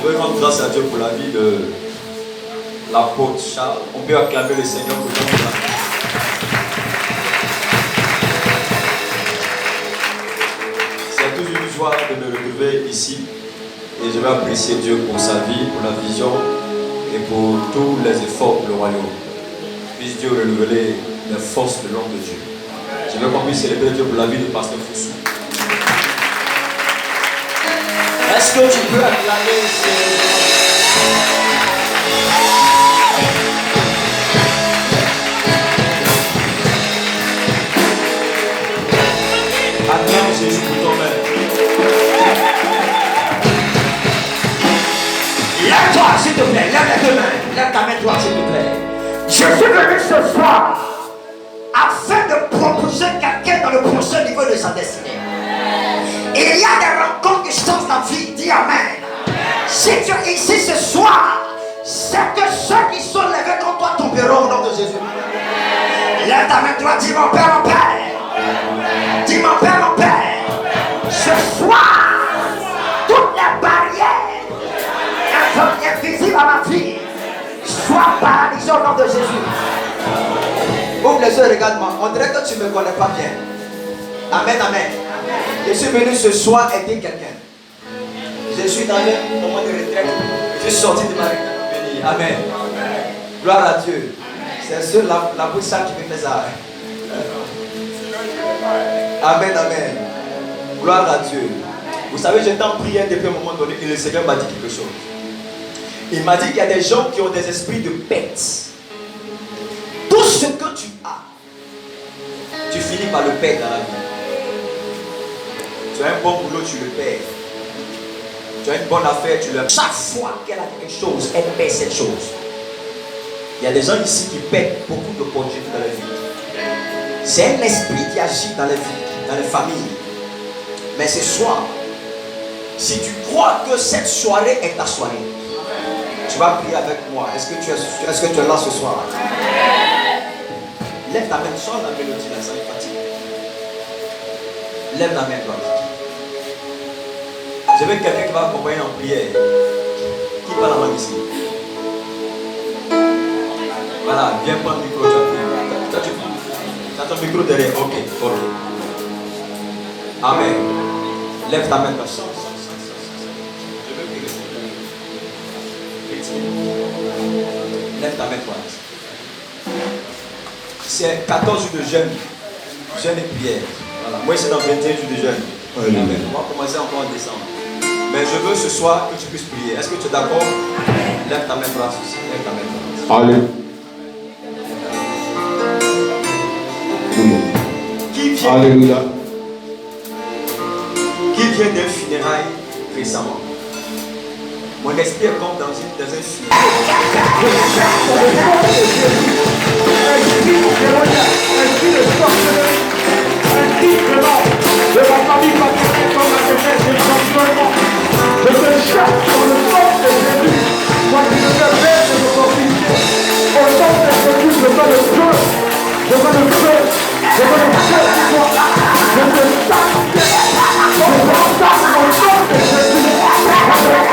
voudrais rendre grâce à Dieu pour la vie de l'apôtre Charles. On peut acclamer le Seigneur pour nous. C'est toujours une joie de me retrouver ici. Et je vais apprécier Dieu pour sa vie, pour la vision et pour tous les efforts pour le royaume. Puisse Dieu renouveler les forces de l'homme de Dieu. Je veux qu'on puisse célébrer Dieu pour la vie du pasteur Foussou. Est-ce que tu peux acclamer acclame Jésus pour toi-même. Lève-toi s'il te plaît, lève les deux mains, lève ta main droite s'il te plaît. Je suis venu ce soir afin de proposer quelqu'un dans le prochain niveau de sa destinée. Il y a des rencontres qui changent la vie. Dis Amen. Si tu es ici ce soir, c'est que ceux qui sont levés contre toi tomberont au nom de Jésus. Lève ta main droite, dis mon Père, mon Père. Dis mon Père, mon Père. Ce soir, toutes les barrières invisibles à ma vie soient paralysées au nom de Jésus. Ouvre les yeux, regarde-moi. On dirait que tu ne me connais pas bien. Amen, amen. Je suis venu ce soir aider quelqu'un. Je suis dans un moment de retraite. Je suis sorti de ma retraite. Amen. Gloire à Dieu. C'est sûr la bouche qui me fait ça. Amen, amen. Gloire à Dieu. Vous savez, j'étais en prière depuis un moment donné et le Seigneur m'a dit quelque chose. Il m'a dit qu'il y a des gens qui ont des esprits de bêtes. Tout ce que tu as, tu finis par le perdre dans la vie. Tu as un bon boulot, tu le perds. Tu as une bonne affaire, tu le perds. Chaque fois qu'elle a quelque chose, elle perd cette chose. Il y a des gens ici qui perdent beaucoup d'opportunités dans la vie. C'est un esprit qui agit dans les vies, dans les familles. Mais ce soir, si tu crois que cette soirée est ta soirée, tu vas prier avec moi. Est-ce que tu es là ce soir? Lève ta main, sors la mélodie là, ça me fatigue. Lève la main droite. Je veux quelqu'un qui va accompagner en prière. Qui parle la langue ici? Voilà, viens prendre le micro. Tu as ton micro derrière. Ok. Amen. Lève ta main droite. Je veux prier. Lève ta main droite. C'est 14 jours de jeûne et prière. Voilà. Moi, c'est dans 21 jours de jeûne. Amen. On va commencer encore en décembre. Mais je veux ce soir que tu puisses prier. Est-ce que tu es d'accord? Lève ta main droite aussi. Lève ta main droite. Alléluia. Qui vient? Alléluia. Qui vient d'un funérail récemment? Mon esprit est comme dans un funérail. De ma famille paternelle comme la jeunesse et l'environnement. Je te cherche dans le nom de Jésus. Moi qui me fais perdre de l'opportunité. Au nom de Jésus, je veux le feu. Je veux le feu. Je veux le feu sur toi. Je te tape. Je te tape dans le nom de Jésus. Je te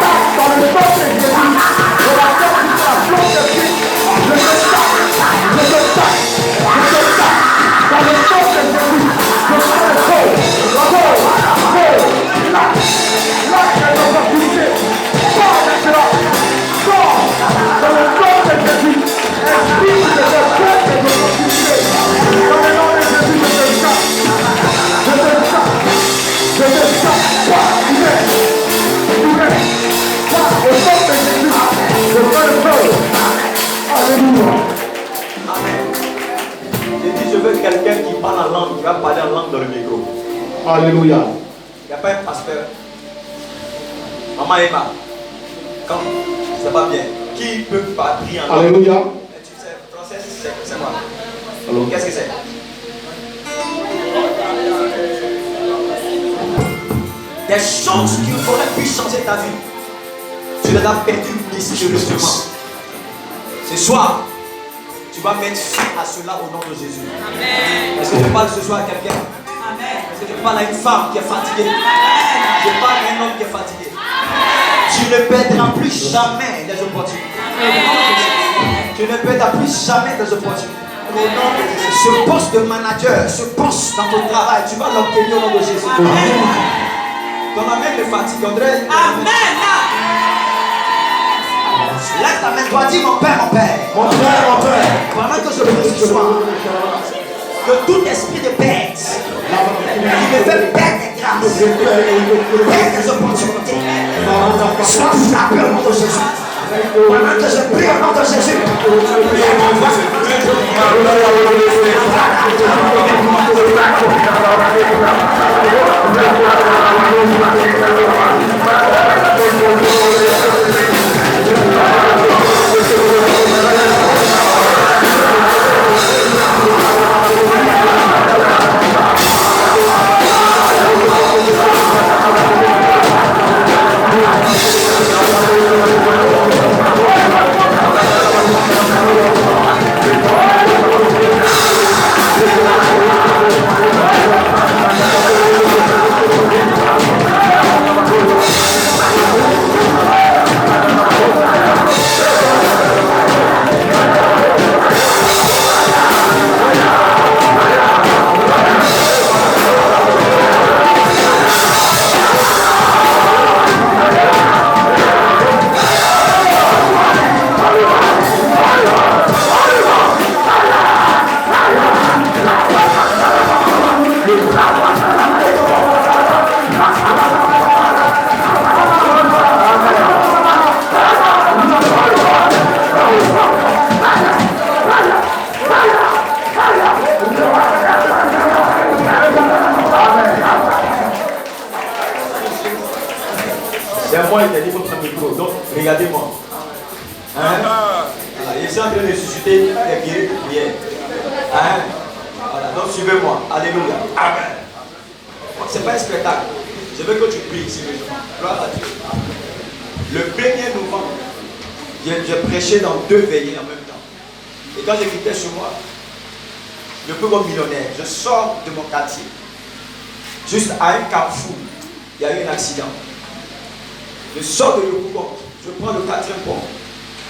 tape dans le nom de Jésus. Je la tape sur la flot de Christ. Je te tape. Je te tape. Je te tape dans le nom de Jésus. Je te tape. Je veux quelqu'un qui parle en langue, qui va parler en langue dans le micro. Alléluia. Il n'y a pas un pasteur. Maman Emma, quand ça va bien, qui peut pas prier en langue? Alléluia. Tu sais, français, c'est quoi? Alors, Qu'est-ce que c'est? Des choses qui auraient pu changer ta vie, tu les as perdues mystérieusement. Ce soir, tu vas mettre fin à cela au nom de Jésus. Amen. Est-ce que je parle ce soir à quelqu'un? Est-ce que je parle à une femme qui est fatiguée? Je parle à un homme qui est fatigué. Tu ne perdras plus jamais des opportunités. Tu ne perdras plus jamais des opportunités. Ce poste de manager, ce poste dans ton travail, tu vas l'obtenir au nom de Jésus. Ton amen me fatigue, André. Amen. Lève ta main, toi, dis mon Père, mon Père. Mon Père, mon Père. Pendant que je prie ce soir, que tout esprit de bête qui me fait perdre des grâces, perdre des opportunités, soit frappé au nom de Jésus. Pendant que je prie au nom de Jésus, c'est moi qui ai dit votre micro, donc regardez-moi. Hein? Voilà, il est en train de susciter les guéris de prière. Hein? Voilà, donc suivez-moi. Alléluia. Amen. C'est pas un spectacle. Je veux que tu pries sérieusement. Gloire à Dieu. Le 1er novembre, j'ai prêché dans 2 veillées en même temps. Et quand j'ai quitté chez moi, le plus gros millionnaire, je sors de mon quartier. Juste à un carrefour, il y a eu un accident. Je sors de Yopougon, je prends le 4e pont.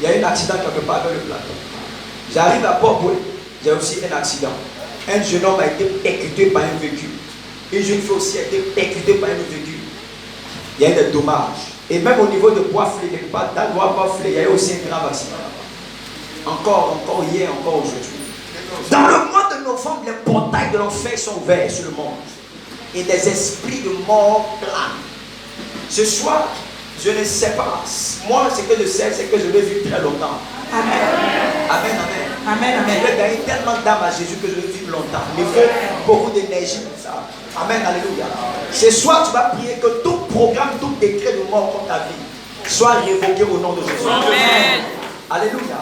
Il y a eu un accident quelque part avec le plateau. J'arrive à Port-Boué, il y a aussi un accident. Un jeune homme a été percuté par un véhicule. Une jeune fille aussi a été percutée par un véhicule. Il y a eu des dommages. Et même au niveau de Bois-Flé, quelque part, dans Bois-Flé, il y a eu aussi un grave accident. Encore hier, encore aujourd'hui. Dans le mois de novembre, les portails de l'enfer sont ouverts sur le monde. Et des esprits de mort planent. Ce soir, je ne sais pas. Moi, ce que je sais, c'est que je vais vivre très longtemps. Amen. Amen, amen. Amen, amen. Je vais gagner tellement d'âme à Jésus que je vais vivre longtemps. Il faut beaucoup d'énergie pour ça. Amen, alléluia. Ce soir, tu vas prier que tout programme, tout décret de mort contre ta vie soit révoqué au nom de Jésus. Amen. Alléluia.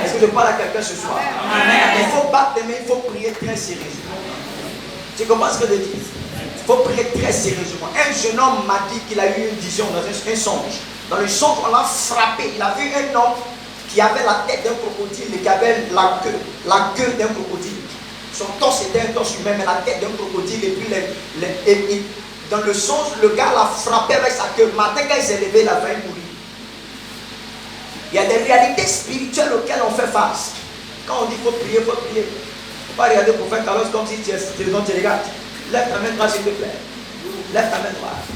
Est-ce que je parle à quelqu'un ce soir? Amen. Il faut battre les mains, il faut prier très sérieusement. Tu comprends ce que je dis? Il faut prier très sérieusement. Un jeune homme m'a dit qu'il a eu une vision dans un songe. Dans le songe, on l'a frappé. Il a vu un homme qui avait la tête d'un crocodile et qui avait la queue d'un crocodile. Son torse était un torse humain, mais la tête d'un crocodile. Et puis, dans le songe, le gars l'a frappé avec sa queue. Le matin, quand il s'est levé, il a failli mourir. Il y a des réalités spirituelles auxquelles on fait face. Quand on dit qu'il faut prier, il faut prier. Il ne faut pas regarder le prophète Carlos comme si tu regardes. Lève ta main droite, s'il te plaît. Lève ta main droite.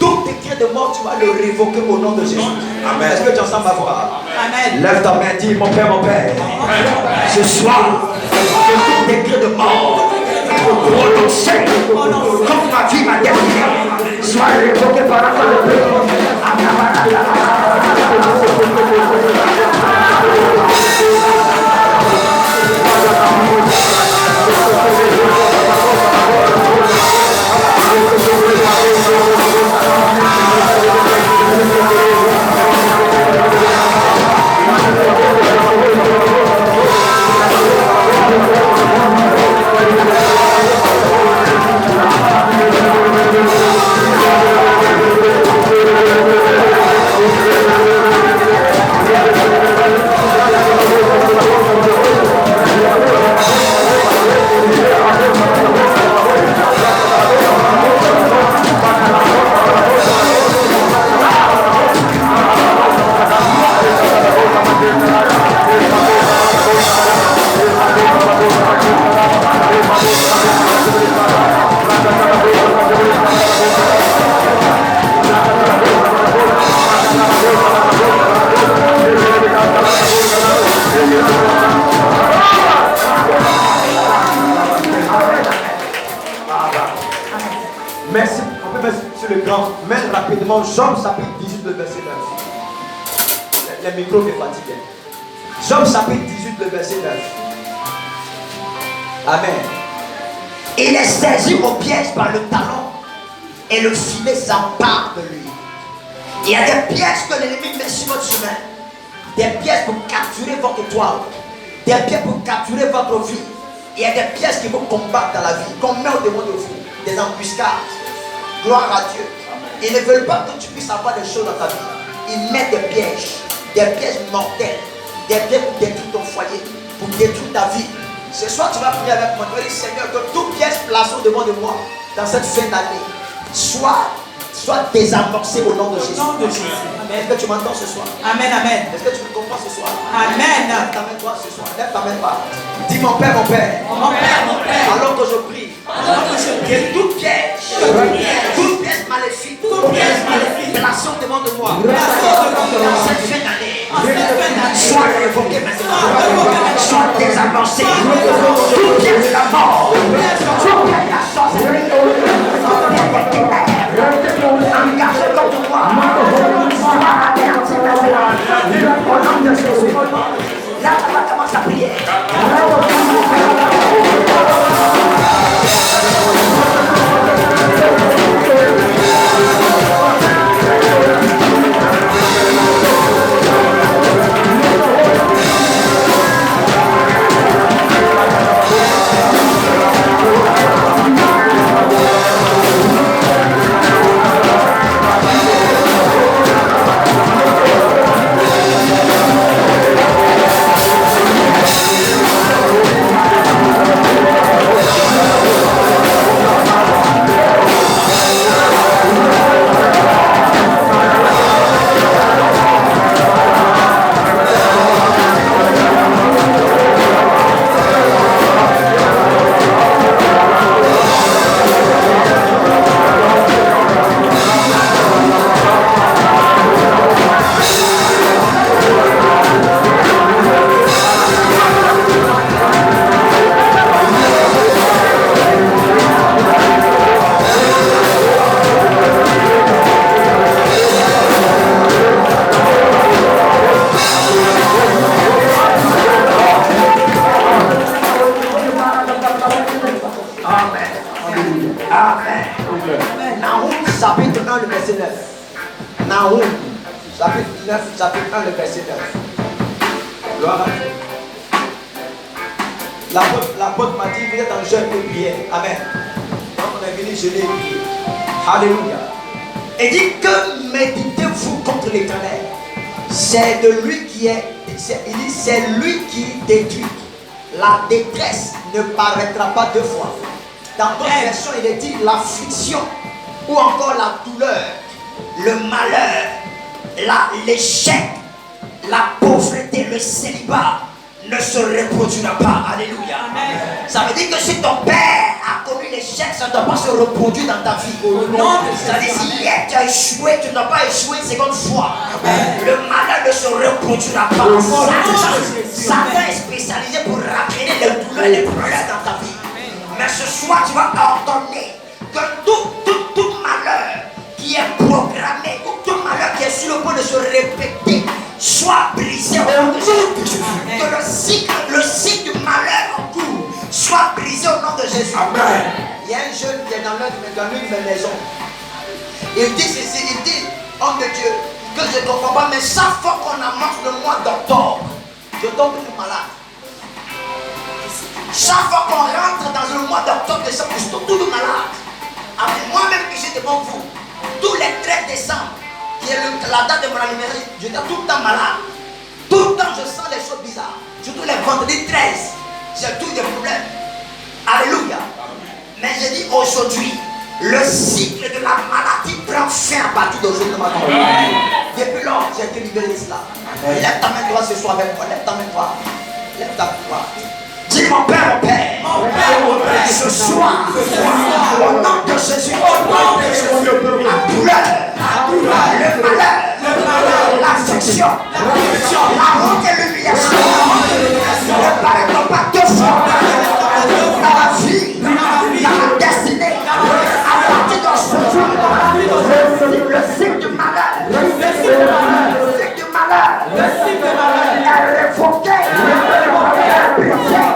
Tout décret de mort, tu vas le révoquer au nom de Jésus. Amen. Est-ce que tu entends ma voix? Amen. Lève ta main, dis mon Père, mon Père. Ce soir, tout décret de mort, prononcé comme ma vie, ma dernière, soit révoqué par la foi de Dieu. Amen. Dans Job chapitre 18, le verset 9. Les micros me fatiguent. Job chapitre 18, le verset 9. Amen. Il est saisi au piège par le talon et le filet s'empare de lui. Il y a des pièges que l'ennemi met sur votre chemin. Des pièges pour capturer votre étoile. Des pièges pour capturer votre vie. Il y a des pièges qui vont combattre dans la vie, qu'on met au devant de vous. Des embuscades. Gloire à Dieu. Ils ne veulent pas que tu puisses avoir des choses dans ta vie. Ils mettent des pièges mortels. Des pièges pour détruire ton foyer, pour détruire ta vie. Ce soir, tu vas prier avec moi. Tu vas dire, Seigneur, que tout piège placé au devant de moi dans cette fin d'année soit désamorcé au nom de Jésus. Amen. Est-ce que tu m'entends ce soir? Amen, amen. Est-ce que tu me comprends ce soir? Amen. Lève ta main toi ce soir. Lève ta main pas. Dis mon Père, mon Père. Mon Père, mon Père. Alors que je prie. Que toute piège maléfique, placé au devant de moi, dans cette fin d'année, soit révoqué maintenant, soit désamorcé. Tout piège de la mort, tout piège de la sorcellerie, engagé contre moi, soit averti au nom de Jésus. Là, tu vas commencer à prier. Chapitre 1, le verset 9. Gloire à Dieu. L'apôtre m'a dit, vous êtes en jeûne et prière. Amen. Donc on est venu jeûner et prier. Alléluia. Et dit que méditez-vous contre l'Éternel. C'est de lui qui est. Il dit c'est lui qui détruit. La détresse ne paraîtra pas deux fois. Dans d'autres versions, il est dit l'affliction ou encore la douleur, le malheur, l'échec, la pauvreté, le célibat ne se reproduira pas. Alléluia. Amen. Ça veut dire que si ton père a connu l'échec, ça ne doit pas se reproduire dans ta vie. Ça veut dire que si hier tu as échoué, tu ne dois pas échouer une seconde fois. Amen. Le malheur ne se reproduira pas. Satan est spécialisé pour rappeler les douleurs et les problèmes dans ta vie. Mais ce soir, tu vas ordonner que tout malheur qui est programmé, tout malheur qui est sur le point de se répéter, soit brisé au nom de Jésus. Que le cycle du malheur en cours soit brisé au nom de Jésus. Amen. Il y a un jeune qui est dans l'une de mes maisons. Il dit ceci, il dit, homme de Dieu, que je ne comprends pas, mais chaque fois qu'on amorce le mois d'octobre, je tombe malade. Chaque fois qu'on rentre dans le mois d'octobre, je tombe tout malade. Moi-même qui suis devant vous, tous les 13 décembre, qui est la date de mon anniversaire, j'étais tout le temps malade. Tout le temps je sens des choses bizarres. Surtout les vendredis 13, j'ai tous des problèmes. Alléluia. Mais j'ai dit aujourd'hui, le cycle de la maladie prend fin à partir d'aujourd'hui. Depuis lors, j'ai été libéré de cela. Lève ta main droite ce soir avec moi. Lève ta main droite. Lève ta main droite. Dis mon Père, mon Père. Mon Père, mon Père. Ce soir, au nom de Jésus, la douleur, le malheur, l'affliction, la honte et l'humiliation ne paraîtront pas deux fois dans la vie, dans la destinée. À partir de ce jour, le cycle est révoquée. Elle est brisée.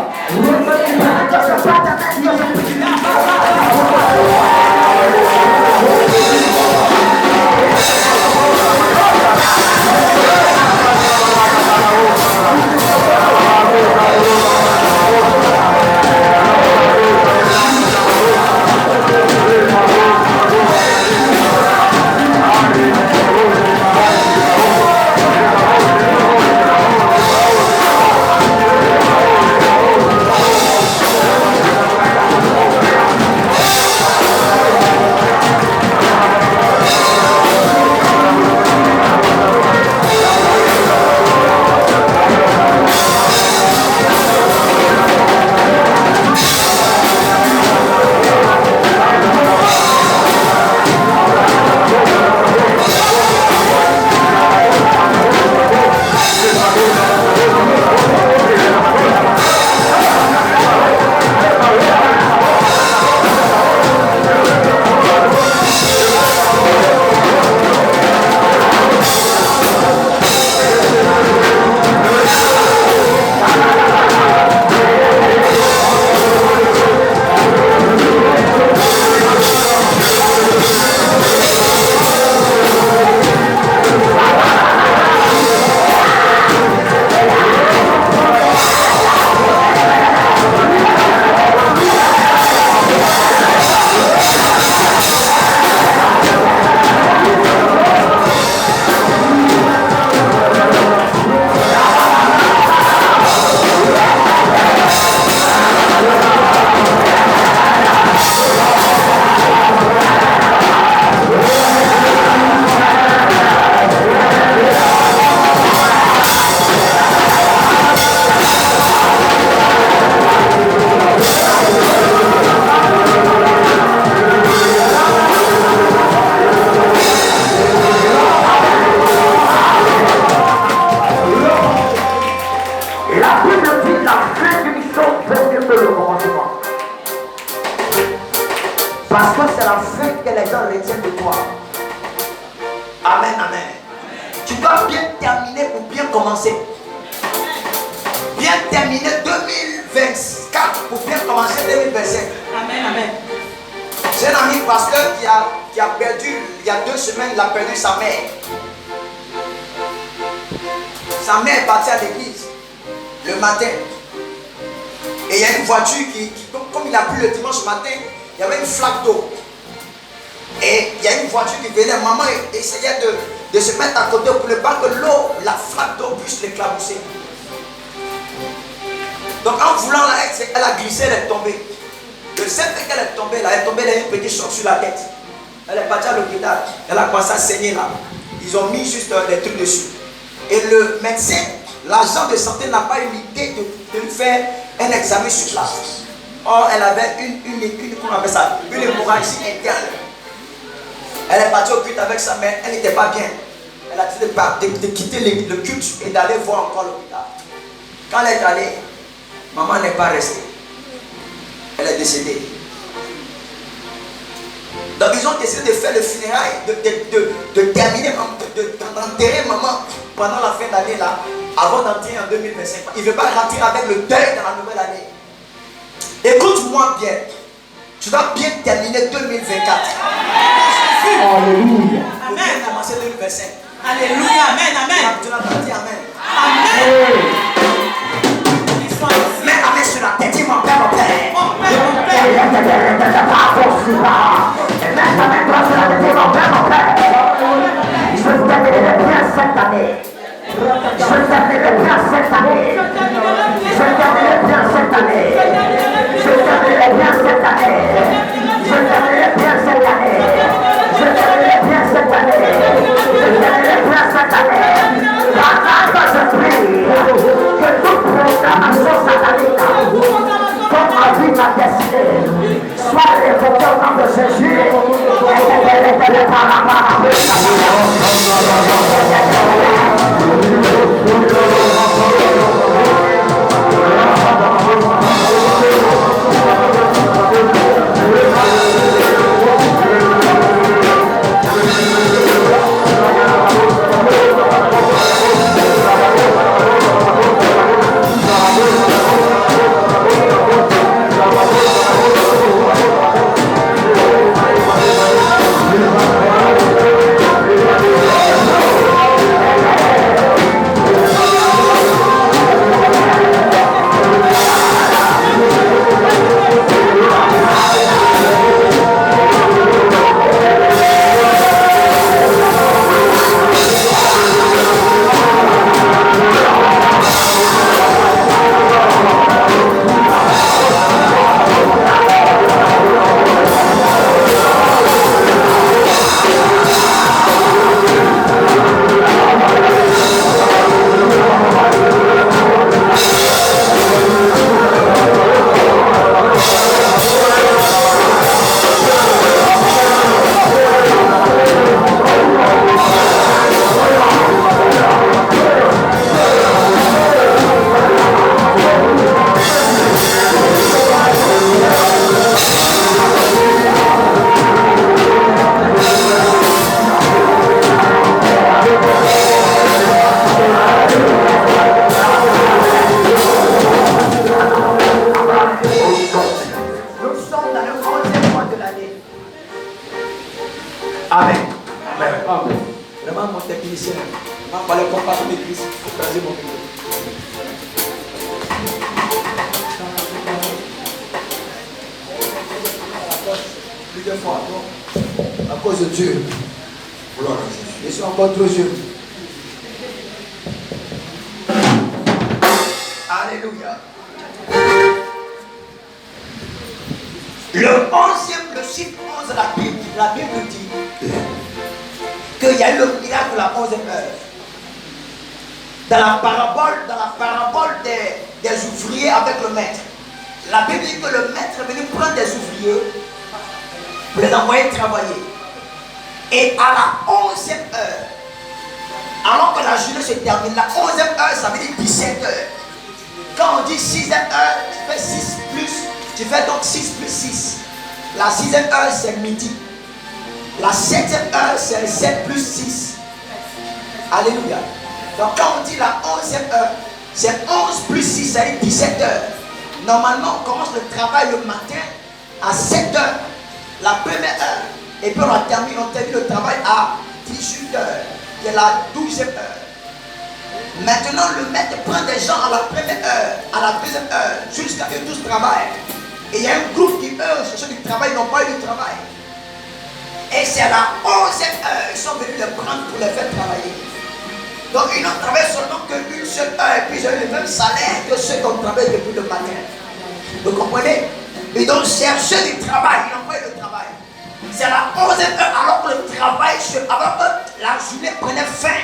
Parce que c'est la fin que les gens retiennent de toi. Amen, amen. Tu dois bien terminer pour bien commencer. Bien terminer 2024 pour bien commencer 2025. Amen, amen. J'ai un ami pasteur qui a perdu, il y a 2 semaines, il a perdu sa mère. Sa mère est partie à l'église le matin. Et il y a une voiture qui comme il a plu le dimanche matin, il y avait une flaque d'eau. Et il y a une voiture qui venait, maman essayait de se mettre à côté pour ne pas que l'eau, la flaque d'eau puisse l'éclabousser. Donc en voulant elle a glissé, elle est tombée. Le seul fait qu'elle est tombée, elle a une petite choc sur la tête. Elle est partie à l'hôpital, elle a commencé à saigner là. Ils ont mis juste des trucs dessus. Et le médecin, l'agent de santé n'a pas eu l'idée de lui faire un examen sur place. Or, elle avait comment on appelle ça, une hémorragie interne. Elle est partie au culte avec sa mère, elle n'était pas bien. Elle a décidé de quitter le culte et d'aller voir encore l'hôpital. Quand elle est allée, maman n'est pas restée. Elle est décédée. Donc ils ont décidé de faire le funérail, de terminer, d'enterrer maman pendant la fin d'année là, avant d'entrer en 2025. Il ne veut pas rentrer avec le deuil dans la nouvelle année. Écoute-moi bien. Tu dois bien terminer 2024. Alléluia. Pour bien commencer 2025. Alléluia, amen, amen. Tu n'as pas dit amen. Amen. Mets la main sur la tête, dis mon père, mon père. Mon père, mon père. Mets ta main droite sur la tête, dis mon père, mon père. Je veux terminer bien cette année. Je veux terminer bien cette année. Je veux terminer bien cette année. Je veux terminer bien cette année. Je veux terminer bien cette année. Je veux terminer bien cette année. Je veux terminer bien cette année. Papa, je prie que toute proclamation satanique comme ma vie, ma destinée soit révocée au nom de Jésus et par la main. les compagnons de Christ. Écrasez mon micro. Plusieurs fois, non? À cause de Dieu. Gloire à Jésus. Je suis encore trop jeune. Alléluia. Le chiffre 11 de la Bible dit qu'il y a eu le miracle de la 11e heure. Dans la parabole des ouvriers avec le maître. La Bible dit que le maître est venu prendre des ouvriers pour les envoyer travailler. Et à la 11e heure, alors que la journée se termine, la 11e heure, ça veut dire 17 heures. Quand on dit 6e heure, tu fais 6 plus, tu fais donc 6 plus 6. La 6e heure, c'est midi. La 7e heure, c'est le 7 plus 6. Alléluia. Donc quand on dit la 11e heure, c'est 11 plus 6, ça veut dire 17 heures. Normalement, on commence le travail le matin à 7 heures, la première heure. Et puis on termine le travail à 18 heures, qui est la 12e heure. Maintenant, le maître prend des gens à la première heure, à la deuxième heure, jusqu'à ce que tous travaillent. Et il y a un groupe qui, eux, cherchent du travail, n'ont pas eu du travail. Et c'est à la 11e heure, ils sont venus les prendre pour les faire travailler. Donc, ils n'ont travaillé seulement qu'une seule heure, et puis ils ont eu le même salaire que ceux qui ont travaillé depuis le matin. Vous comprenez? Ils ont cherché du travail, ils n'ont pas eu de travail. C'est à la 11e heure, alors que le travail, alors que la journée prenait fin.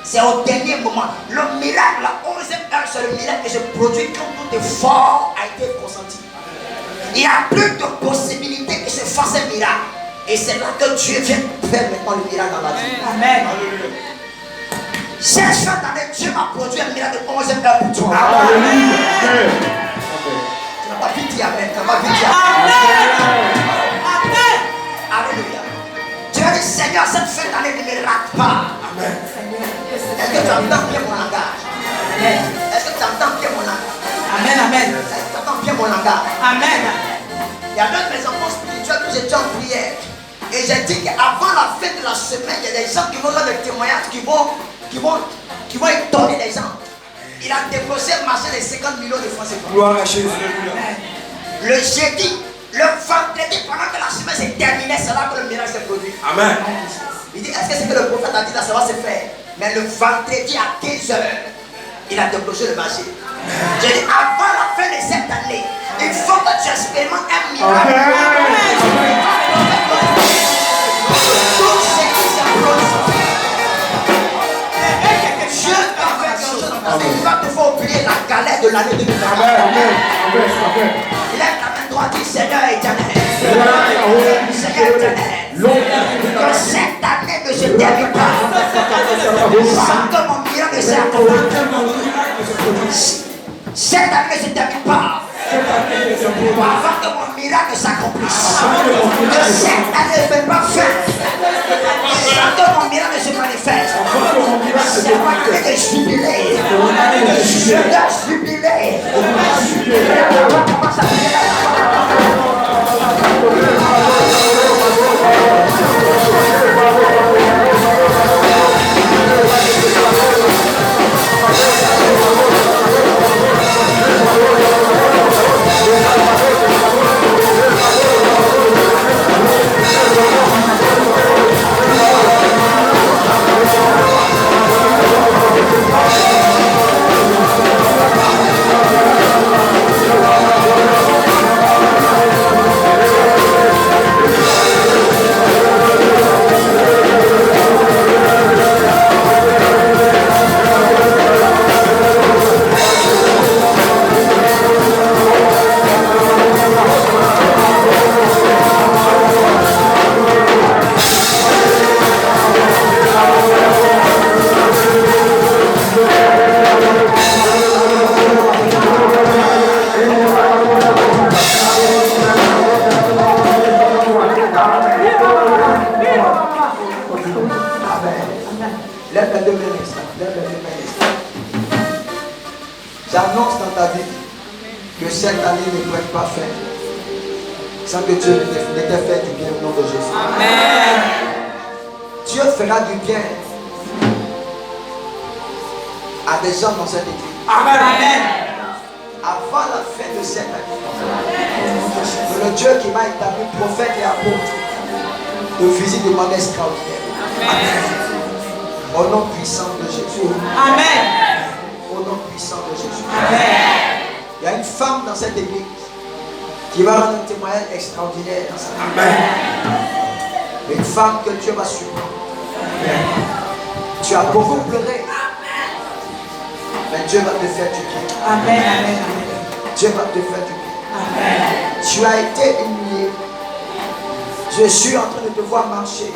C'est au dernier moment. Le miracle, la 11e heure, c'est le miracle qui se produit quand tout effort a été consenti. Il n'y a plus de possibilité que se fasse un miracle. Et c'est là que Dieu vient faire maintenant le miracle dans la vie. Amen. Cette fin d'année, Dieu m'a produit un miracle de 11e heure pour toi. Alléluia. Tu n'as pas vite dit Amen. Tu n'as pas vite dit Amen. Amen. Alléluia. Tu as dit, Seigneur, cette fin d'année ne me rate pas. Amen. Est-ce que tu entends bien mon langage? Amen. Est-ce que tu entends bien mon langage? Amen. Amen. Est-ce que tu entends bien mon langage? Amen. Il y a l'un de mes enfants spirituels que j'étais en prière. Et j'ai dit qu'avant la fin de la semaine, il y a des gens qui vont faire des témoignages, qui vont étonner les gens. Il a déposé un marché de 50 millions de francs CFA. Gloire à Jésus. Le jeudi, le vendredi, pendant que la semaine s'est terminée, c'est là que le miracle s'est produit. Amen. Il dit, est-ce que c'est que le prophète a dit là, ça va se faire? Mais le vendredi à 15 h, il a décroché le marché. J'ai dit, avant la fin de cette année, il faut que tu expérimentes un miracle. Tout ce qui s'est produit. Dieu t'a fait quelque chose dans ta vie. Il va te faire oublier la galère de l'année 2020. Il est ta main droite, dit Seigneur éternel. Seigneur éternel. Que cette année ne se termine pas. Sans que mon miracle ne s'accomplisse. Cette année ne se termine pas. Avant que mon miracle s'accomplisse. Que cette année ne fait pas fin. Sans que mon miracle se manifeste. C'est mon année de jubilé. Je dois jubiler. On commence à prier la J'annonce dans ta vie que cette année ne pourrait pas faire sans que Dieu ne t'ait fait du bien au nom de Jésus. Amen. Dieu fera du bien à des gens dans cette église. Amen. Amen. Avant la fin de cette année, que le Dieu qui m'a établi prophète et apôtre de visite de manière extraordinaire. Amen. Au nom puissant de Jésus. Amen. Au nom puissant de Jésus. Amen. Il y a une femme dans cette église qui va rendre un témoignage extraordinaire dans sa vie. Amen. Une femme que Dieu va surprendre. Tu as beaucoup pleuré. Mais Dieu va te faire du bien. Amen. Amen. Dieu va te faire du bien. Amen. Tu as été humilié. Je suis en train de te voir marcher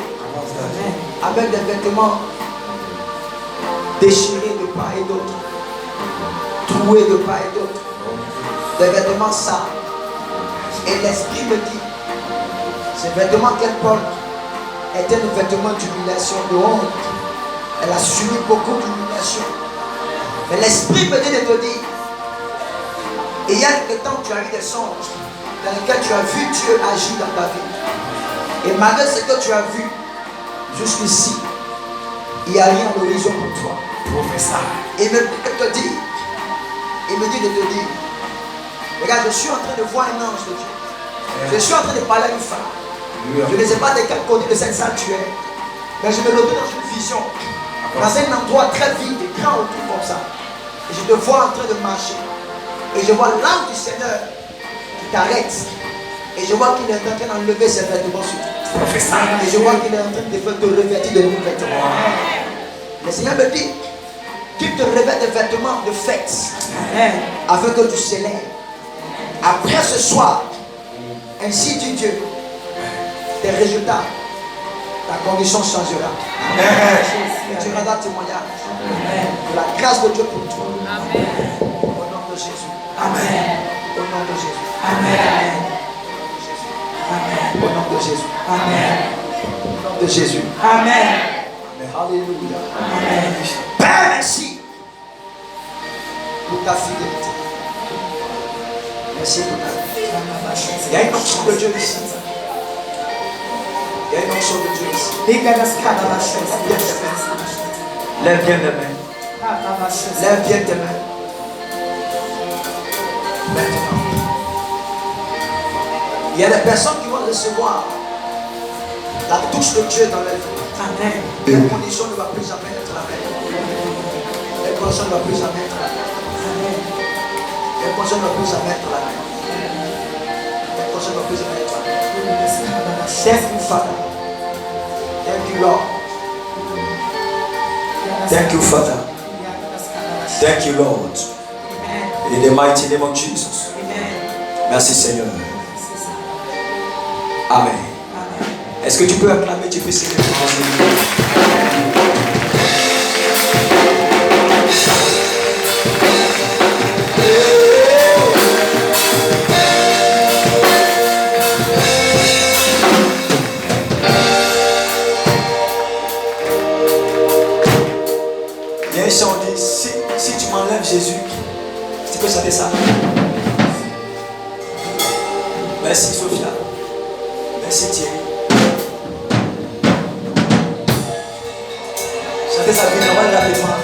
avec des vêtements déchirés de part et d'autre, troués de part et d'autre, des vêtements sales. Et l'esprit me dit, ces vêtements qu'elle porte étaient des vêtements d'humiliation, de honte. Elle a subi beaucoup d'humiliation. Mais l'esprit me dit de te dire, et il y a quelque temps tu as eu des songes dans lesquels tu as vu Dieu agir dans ta vie. Et malgré ce que tu as vu jusqu'ici, il n'y a rien à l'horizon pour toi. Professeur. Et il me dit de te dire, regarde, je suis en train de voir un ange de Dieu. Je suis en train de parler à une femme. Je ne sais pas de quel côté de cette salle tu es, mais je me retrouve dans une vision, dans un endroit très vide et grand autour comme ça. Et je te vois en train de marcher. Et je vois l'âme du Seigneur qui t'arrête. Et je vois qu'il est en train d'enlever ses vêtements sur toi. Et je vois qu'il est en train de te revêtir de nouveaux vêtements. Le Seigneur me dit qu'il te revêt des vêtements de fête afin que tu célèbres. Après ce soir, ainsi dit Dieu, tes résultats, ta condition changera. Tu rendras témoignage de la grâce de Dieu pour toi. Au nom de Jésus. Amen. Au nom de Jésus. Amen. Au nom de Jésus. Amen. Au nom de Jésus. Amen. Alléluia. Amen. Père, merci pour ta fidélité. Merci pour ta vie. Il y a une onction de Dieu ici. Il y a une onction de Dieu ici. Lève bien les mains. Lève bien tes mains. Maintenant. Il y a des personnes qui vont recevoir la touche de Dieu dans leur vie. Amen. Les conditions ne vont plus jamais être la même. Les conditions ne vont plus jamais être la même. Les conditions ne vont plus jamais être la même. Les conditions ne vont plus jamais être la même. Thank you, Father. Thank you, Lord. Thank you, Father. Thank you, Lord. In the mighty name of Jesus. Merci, Seigneur. Amen. Est-ce que tu peux acclamer, tu peux célébrer? Il y a un chant dit, si tu m'enlèves Jésus, tu peux chanter ça. Merci Sophia. Merci Thierry. Chantez sa vie, on va rapidement.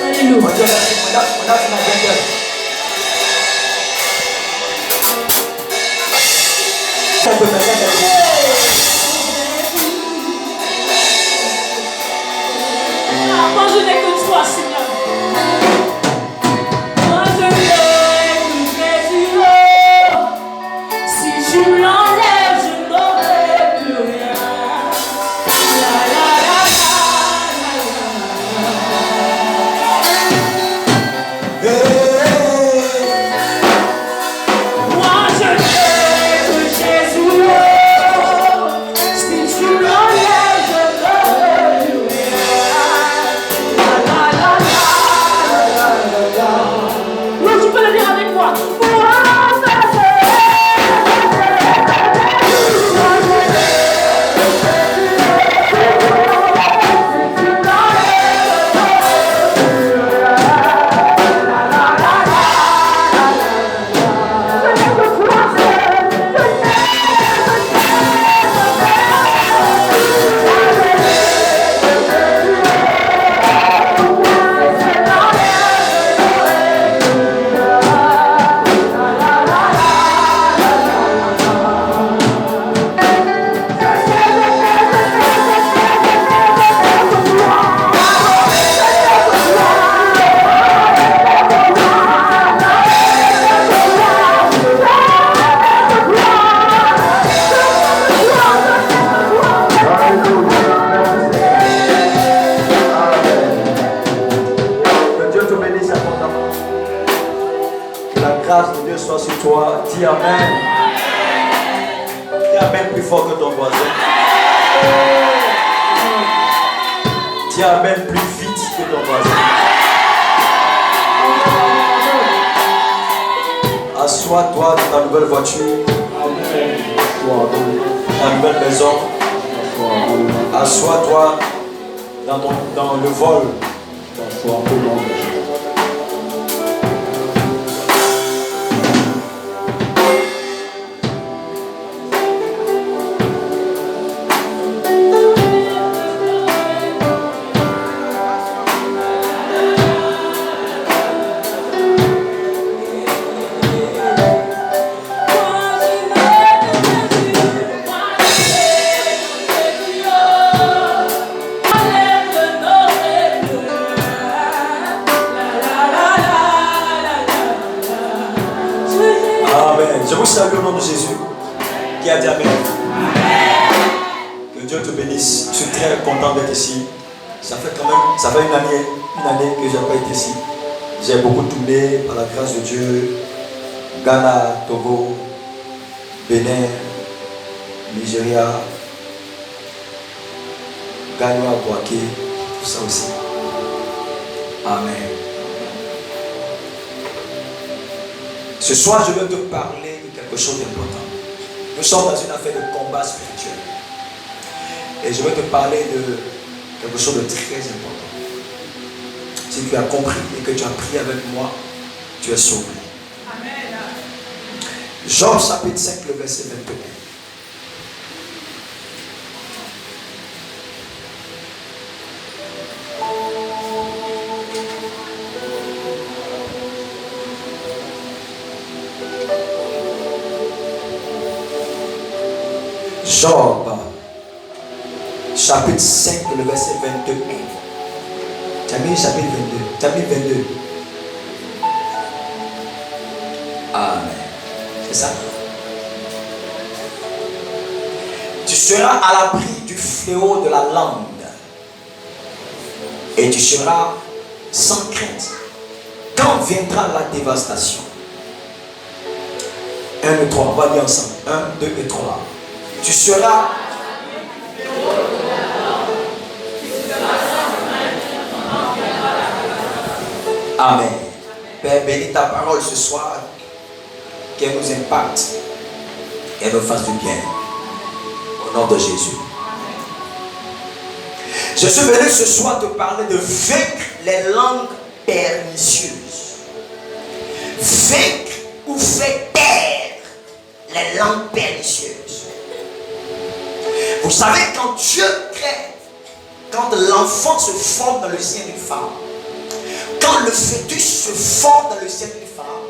Alléluia. On a fait la grandeur. Ça peut faire Moi je n'ai que toi, Seigneur. Moi je n'ai que Jésus. Si tu l'enlèves, je n'aurai plus rien. La la la la la la. grâce de Dieu soit sur toi. Dis Amen. Dis Amen plus fort que ton voisin. Dis Amen plus vite que ton voisin. Assois-toi dans ta nouvelle voiture, ta nouvelle maison. Assois-toi dans le vol. Je vous salue au nom de Jésus qui a dit Amen. Que Dieu te bénisse. Je suis très content d'être ici. Ça fait une année que je n'ai pas été ici. J'ai beaucoup tourné par la grâce de Dieu. Ghana, Togo, Bénin, Nigeria, Ghana, Boaké, tout ça aussi. Amen. Ce soir, je vais te parler de quelque chose d'important. Nous sommes dans une affaire de combat spirituel. Et je vais te parler de quelque chose de très important. Si tu as compris et que tu as prié avec moi, tu es sauvé. Amen. Job chapitre 5, le verset 21. Job, chapitre 5, le verset 22. Tu as mis chapitre 22. Tu as mis 22. Amen. C'est ça. Tu seras à l'abri du fléau de la langue. Et tu seras sans crainte quand viendra la dévastation. 1 et 3. On va dire ensemble. 1, 2 et 3. Tu seras Amen. Père, bénis ta parole ce soir, qu'elle nous impacte et nous fasse du bien. Au nom de Jésus. Je suis venu ce soir te parler de vaincre les langues pernicieuses. Vaincre ou faire taire les langues pernicieuses. Vous savez, quand Dieu crée, quand l'enfant se forme dans le sein d'une femme, quand le fœtus se forme dans le sein d'une femme,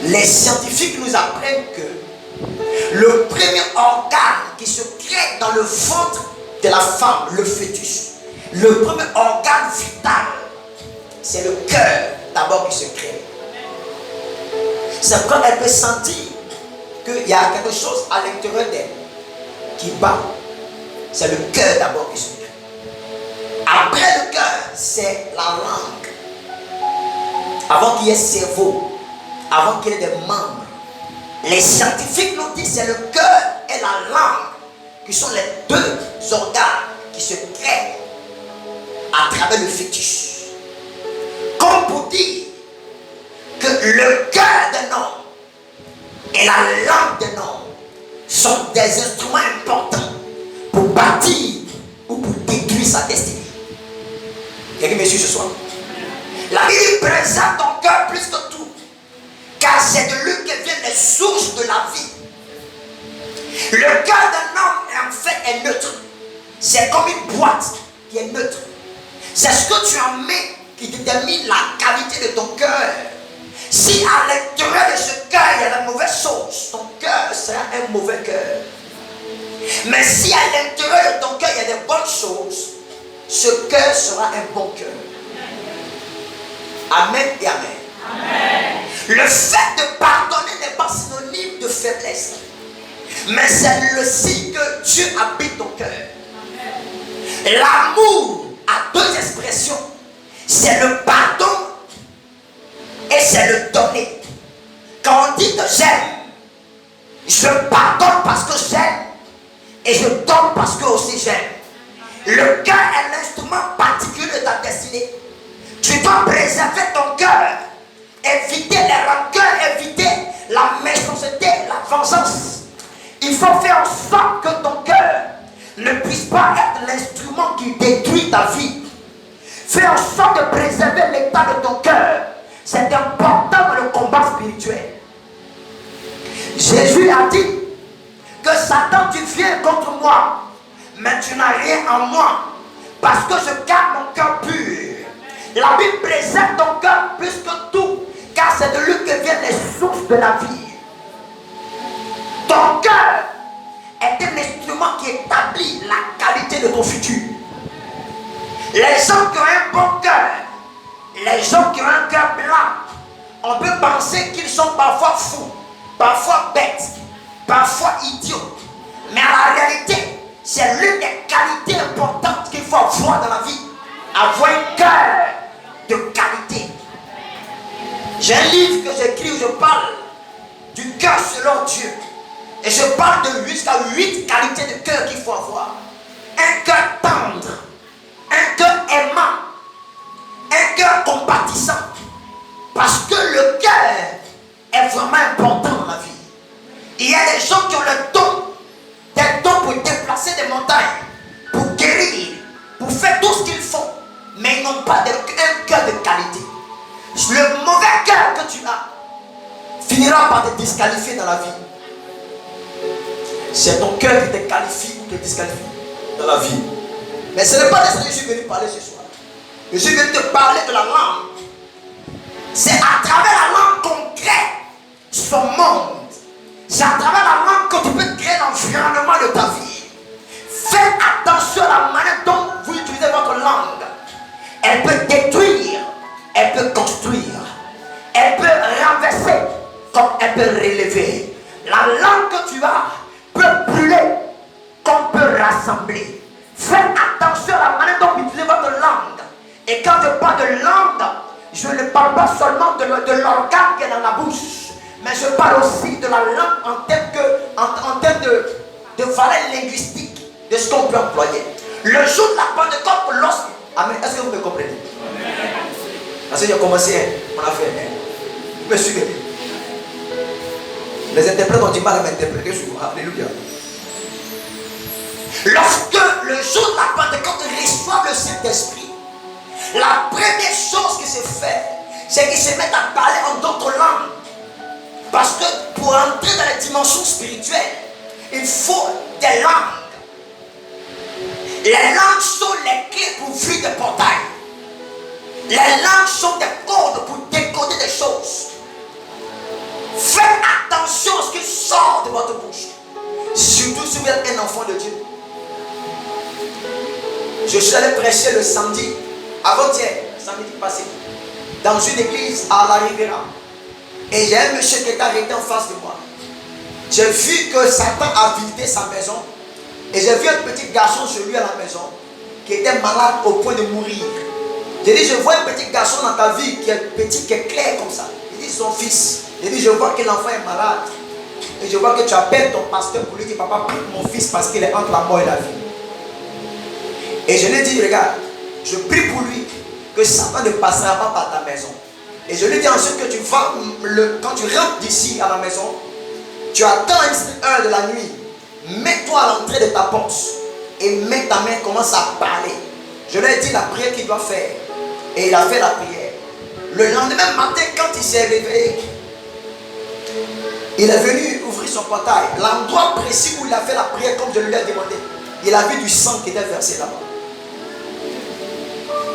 les scientifiques nous apprennent que le premier organe qui se crée dans le ventre de la femme, le fœtus, le premier organe vital, c'est le cœur d'abord qui se crée. C'est quand elle peut sentir qu'il y a quelque chose à l'intérieur d'elle qui bat. C'est le cœur d'abord qui se crée. Après le cœur, c'est la langue. Avant qu'il y ait cerveau, avant qu'il y ait des membres, les scientifiques nous disent que c'est le cœur et la langue qui sont les deux organes qui se créent à travers le fœtus. Comme pour dire que le cœur d'un homme et la langue d'un homme sont des instruments importants pour bâtir ou pour détruire sa destinée. Quelqu'un me suit ce soir? La Bible préserve ton cœur plus que tout, car c'est de lui que viennent les sources de la vie. Le cœur d'un homme en fait est neutre. C'est comme une boîte qui est neutre. C'est ce que tu en mets qui détermine la qualité de ton cœur. Si à l'intérieur de ce cœur il y a la mauvaise chose, ton cœur sera un mauvais cœur. Mais si à l'intérieur de ton cœur il y a des bonnes choses, ce cœur sera un bon cœur. Amen et amen. Amen. Le fait de pardonner n'est pas synonyme de faiblesse, mais c'est le signe que Dieu habite ton cœur. L'amour a deux expressions, c'est le pardon et c'est le donner. Quand on dit que j'aime, je pardonne parce que j'aime et je donne parce que aussi j'aime. Le cœur est l'instrument particulier de ta destinée. Tu dois préserver ton cœur, éviter les rancœurs, éviter la méchanceté, la vengeance. Il faut faire en sorte que ton cœur ne puisse pas être l'instrument qui détruit ta vie. Fais en sorte de préserver l'état de ton cœur. C'est important dans le combat spirituel. Jésus a dit que Satan, tu viens contre moi, mais tu n'as rien en moi, parce que je garde mon cœur pur. La Bible préserve ton cœur plus que tout, car c'est de lui que viennent les sources de la vie. Ton cœur est un instrument qui établit la qualité de ton futur. Les gens qui ont un bon cœur, les gens qui ont un cœur blanc, on peut penser qu'ils sont parfois fous, parfois bêtes, parfois idiots. Mais en réalité, c'est l'une des qualités importantes qu'il faut avoir dans la vie. Avoir un cœur de qualité. J'ai un livre que j'écris où je parle du cœur selon Dieu. Et je parle de jusqu'à 8 qualités de cœur qu'il faut avoir. Un cœur tendre, un cœur aimant, un cœur compatissant. Parce que le cœur est vraiment important dans la vie. Il y a des gens qui ont le don, des dons pour déplacer des montagnes, pour guérir, pour faire tout ce qu'ils font, mais ils n'ont pas un cœur de qualité. Le mauvais cœur que tu as finira par te disqualifier dans la vie. C'est ton cœur qui te qualifie ou te disqualifie dans la vie. Mais ce n'est pas de ça que je suis venu parler ce soir. Je suis venu te parler de la langue. C'est à travers la langue qu'on crée son monde. C'est à travers la langue que tu peux créer l'environnement de ta vie. Faites attention à la manière dont vous utilisez votre langue. Elle peut détruire, elle peut construire, elle peut renverser comme elle peut relever. La langue que tu as peut brûler comme peut rassembler. Faites attention à la manière dont vous utilisez votre langue. Et quand je parle de langue, je ne parle pas seulement de l'organe qui est dans la bouche, mais je parle aussi de la langue en termes de valeur linguistique, de ce qu'on peut employer. Le jour de la Pentecôte, lorsque... Amen. Est-ce que vous me comprenez? Parce que j'ai commencé, on a fait. Vous me suivez? Les interprètes ont du mal à m'interpréter souvent. Alléluia. Lorsque le jour de la Pentecôte reçoit le Saint-Esprit, la première chose qui se fait, c'est qu'ils se mettent à parler en d'autres langues. Parce que pour entrer dans les dimensions spirituelles, il faut des langues. Les langues sont les clés pour ouvrir des portails. Les langues sont des codes pour décoder des choses. Faites attention à ce qui sort de votre bouche. Surtout si vous êtes un enfant de Dieu. Je suis allé prêcher le samedi, avant-hier, samedi passé, dans une église à La Riviera. Et j'ai un monsieur qui est arrêté en face de moi. J'ai vu que Satan a vidé sa maison. Et j'ai vu un petit garçon chez lui à la maison qui était malade au point de mourir. J'ai dit, je vois un petit garçon dans ta vie qui est petit, qui est clair comme ça. Il dit, son fils. J'ai dit, je vois que l'enfant est malade. Et je vois que tu appelles ton pasteur pour lui dire, papa, prie mon fils parce qu'il est entre la mort et la vie. Et je lui ai dit, regarde, je prie pour lui que Satan ne passera pas par ta maison. Et je lui ai dit ensuite que tu vas, quand tu rentres d'ici à la maison, tu attends une heure de la nuit, mets-toi à l'entrée de ta porte et mets ta main, commence à parler. Je lui ai dit la prière qu'il doit faire. Et il a fait la prière. Le lendemain matin, quand il s'est réveillé, il est venu ouvrir son portail. L'endroit précis où il a fait la prière, comme je lui ai demandé, il a vu du sang qui était versé là-bas.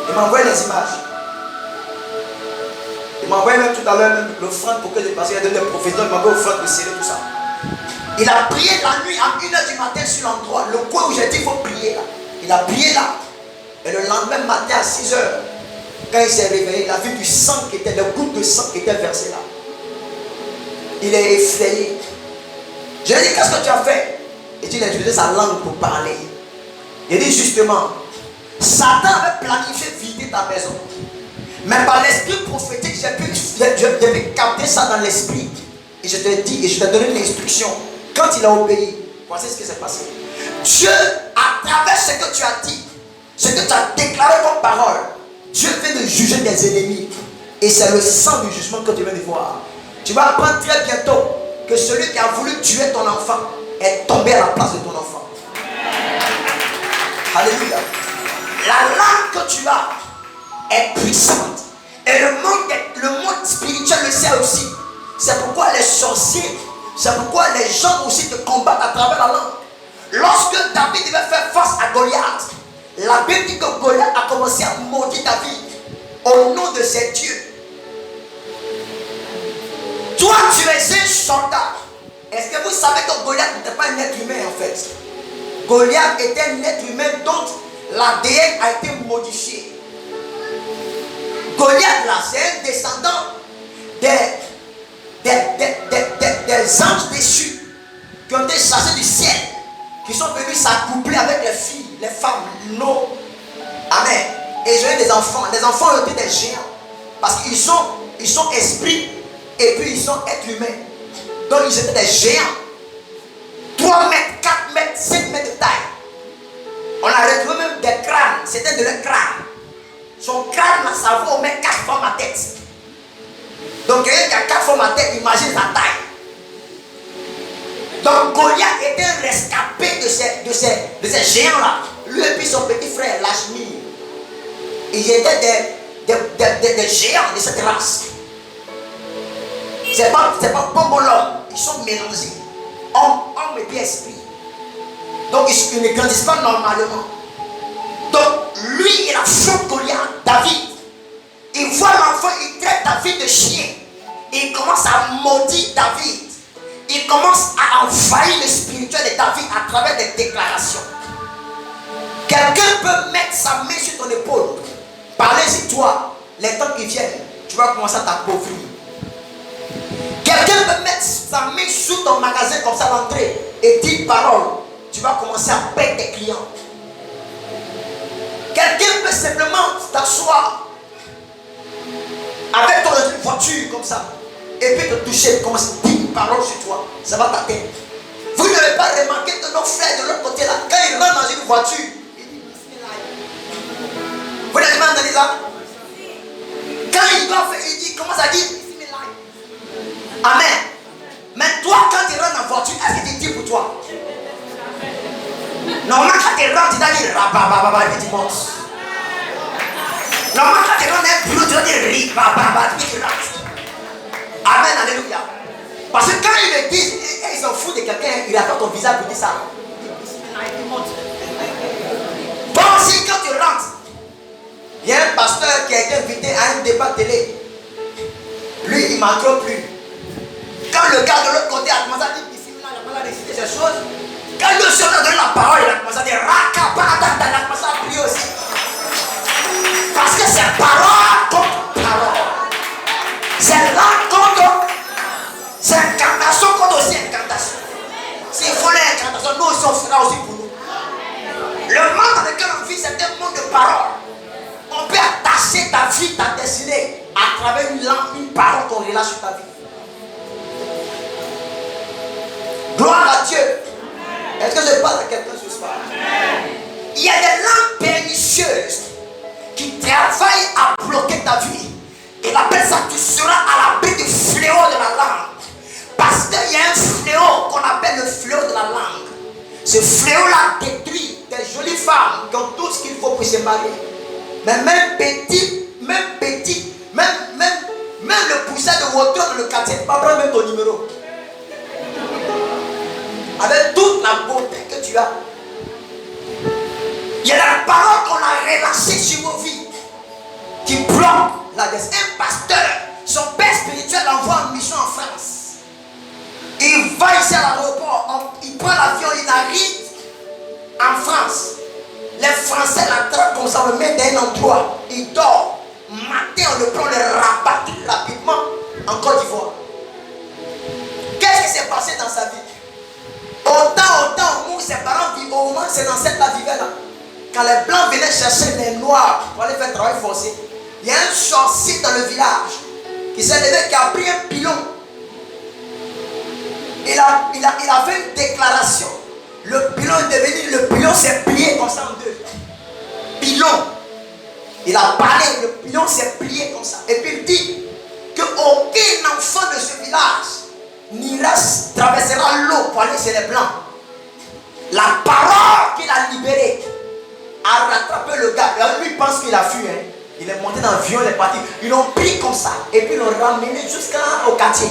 Il m'a envoyé les images. Il m'a envoyé même tout à l'heure l'offrande pour que je passe. Il a donné des professeurs, il m'a envoyé l'offrande de sceller tout ça. Il a prié la nuit à 1h du matin sur l'endroit, le coin où j'ai dit il faut prier là. Il a prié là. Et le lendemain matin à 6h, quand il s'est réveillé, il a vu du sang qui était, des gouttes de sang qui étaient versées là. Il est effrayé. Je lui ai dit, qu'est-ce que tu as fait? Et il a utilisé sa langue pour parler. Il a dit justement, Satan avait planifié vider ta maison. Mais par l'esprit prophétique, j'ai pu capter ça dans l'esprit. je te dis, et je t'ai donné l'instruction, quand il a obéi, voici ce qui s'est passé. Dieu, à travers ce que tu as dit, ce que tu as déclaré comme parole, Dieu vient de juger tes ennemis. Et c'est le sang du jugement que tu viens de voir. Tu vas apprendre très bientôt que celui qui a voulu tuer ton enfant est tombé à la place de ton enfant. Alléluia. La langue que tu as est puissante. Et le monde spirituel le sait aussi. C'est pourquoi les sorciers, c'est pourquoi les gens aussi te combattent à travers la langue. Lorsque David devait faire face à Goliath, la Bible dit que Goliath a commencé à maudire David au nom de ses dieux. Toi, tu es un soldat. Est-ce que vous savez que Goliath n'était pas un être humain en fait? Goliath était un être humain dont l'ADN a été modifié. Goliath là, c'est un descendant des anges déchus qui ont été chassés du ciel, qui sont venus s'accoupler avec les filles, les femmes, non. Amen. Et ils ont eu des enfants. Les enfants ont été des géants. Parce qu'ils sont esprits et puis ils sont êtres humains. Donc ils étaient des géants. 3 mètres, 4 mètres, 5 mètres de taille. On a retrouvé même des crânes. C'était de leur crâne. Son crâne, ça vaut au moins 4 fois ma tête. Donc quelqu'un qui a 4 fois ma tête, imagine la taille. Donc Goliath était un rescapé de ces géants-là. Lui et puis son petit frère, Lachmi. Ils étaient des géants de cette race. C'est pas bon l'homme. Ils sont mélangés. Homme et puis esprit. Donc ils ne grandissent pas normalement. Donc lui, il a affronte Goliath, David. Il voit l'enfant, il traite David de chien. Il commence à maudire David. Il commence à envahir le spirituel de David à travers des déclarations. Quelqu'un peut mettre sa main sur ton épaule. Parler sur toi. Les temps qui viennent, tu vas commencer à t'appauvrir. Quelqu'un peut mettre sa main sur ton magasin comme ça à l'entrée et dire parole. Tu vas commencer à perdre tes clients. Quelqu'un peut simplement t'asseoir avec ton voiture comme ça et puis te toucher, commencer à dire parole sur toi. Ça va t'atteindre. Vous n'avez pas remarqué que nos frères de l'autre côté là, quand ils rentrent dans une voiture, ils disent Bismillah. Vous n'avez pas entendu ça? Quand il doit faire, il dit, commence à dire Bismillah. Amen. Mais toi, quand tu rentres en voiture, est-ce que tu dis pour toi? Normalement, quand tu rentres, tu dois dire Rabababa, et puis tu montes. Normalement, quand tu rentres dans un bureau, tu dois dire Ribababa, et puis tu rentres. Amen, alléluia. Parce que quand ils le disent, ils s'en foutent de quelqu'un, il attend ton visage pour dire ça. Bon, aussi, quand tu rentres, il y a un pasteur qui a été invité à un débat télé. Lui, il ne m'entre plus. Quand le gars de l'autre côté a commencé à dire il a commencé à réciter ces choses, quand le Seigneur a donné la parole, il a commencé à dire Rakabada, il a commencé à prier aussi. Parce que c'est parole contre parole. C'est là contre. C'est incantation contre aussi incantation. S'il faut l'incantation, nous aussi on fera aussi pour nous. Le monde dans lequel on vit, c'est un monde de parole. On peut attacher ta vie, ta destinée à travers une langue, une parole qu'on relâche sur ta vie. Gloire à Dieu. Est-ce que je parle à quelqu'un ce soir? Il y a des langues pernicieuses qui travaillent à bloquer ta vie. Il appelle ça, tu seras à l'abri du fléau de la langue. Parce qu'il y a un fléau qu'on appelle le fléau de la langue. Ce fléau-là détruit des jolies femmes qui ont tout ce qu'il faut pour se marier. Mais même petit, même le poussin de Woton dans le quartier, pas prendre même ton numéro. Avec toute la beauté que tu as. Il y a la parole qu'on a relâchée sur vos vies qui bloque la destinée. Un pasteur, son père spirituel l'envoie en mission en France. Il va ici à l'aéroport, il prend l'avion, il arrive en France. Les Français l'attrapent comme ça, le mettent dans un endroit, il dort. Matin, on le prend, on le rabattre rapidement en Côte d'Ivoire. Qu'est-ce qui s'est passé dans sa vie? Autant où ses parents vivent, au moment où ses ancêtres la vivaient là. Quand les blancs venaient chercher les noirs pour aller faire travail forcé, il y a un sorcier dans le village qui s'est levé, qui a pris un pilon. il a fait une déclaration. Le pilon est devenu, le pilon s'est plié comme ça en deux. Pilon. Il a parlé, le pilon s'est plié comme ça. Et puis il dit qu'aucun enfant de ce village traversera l'eau pour aller chez les blancs. La parole qu'il a libérée a rattrapé le gars. Lui pense qu'il a fui. Hein. Il est monté dans l'avion, il est parti. Ils l'ont pris comme ça. Et puis ils l'ont ramené jusqu'au quartier.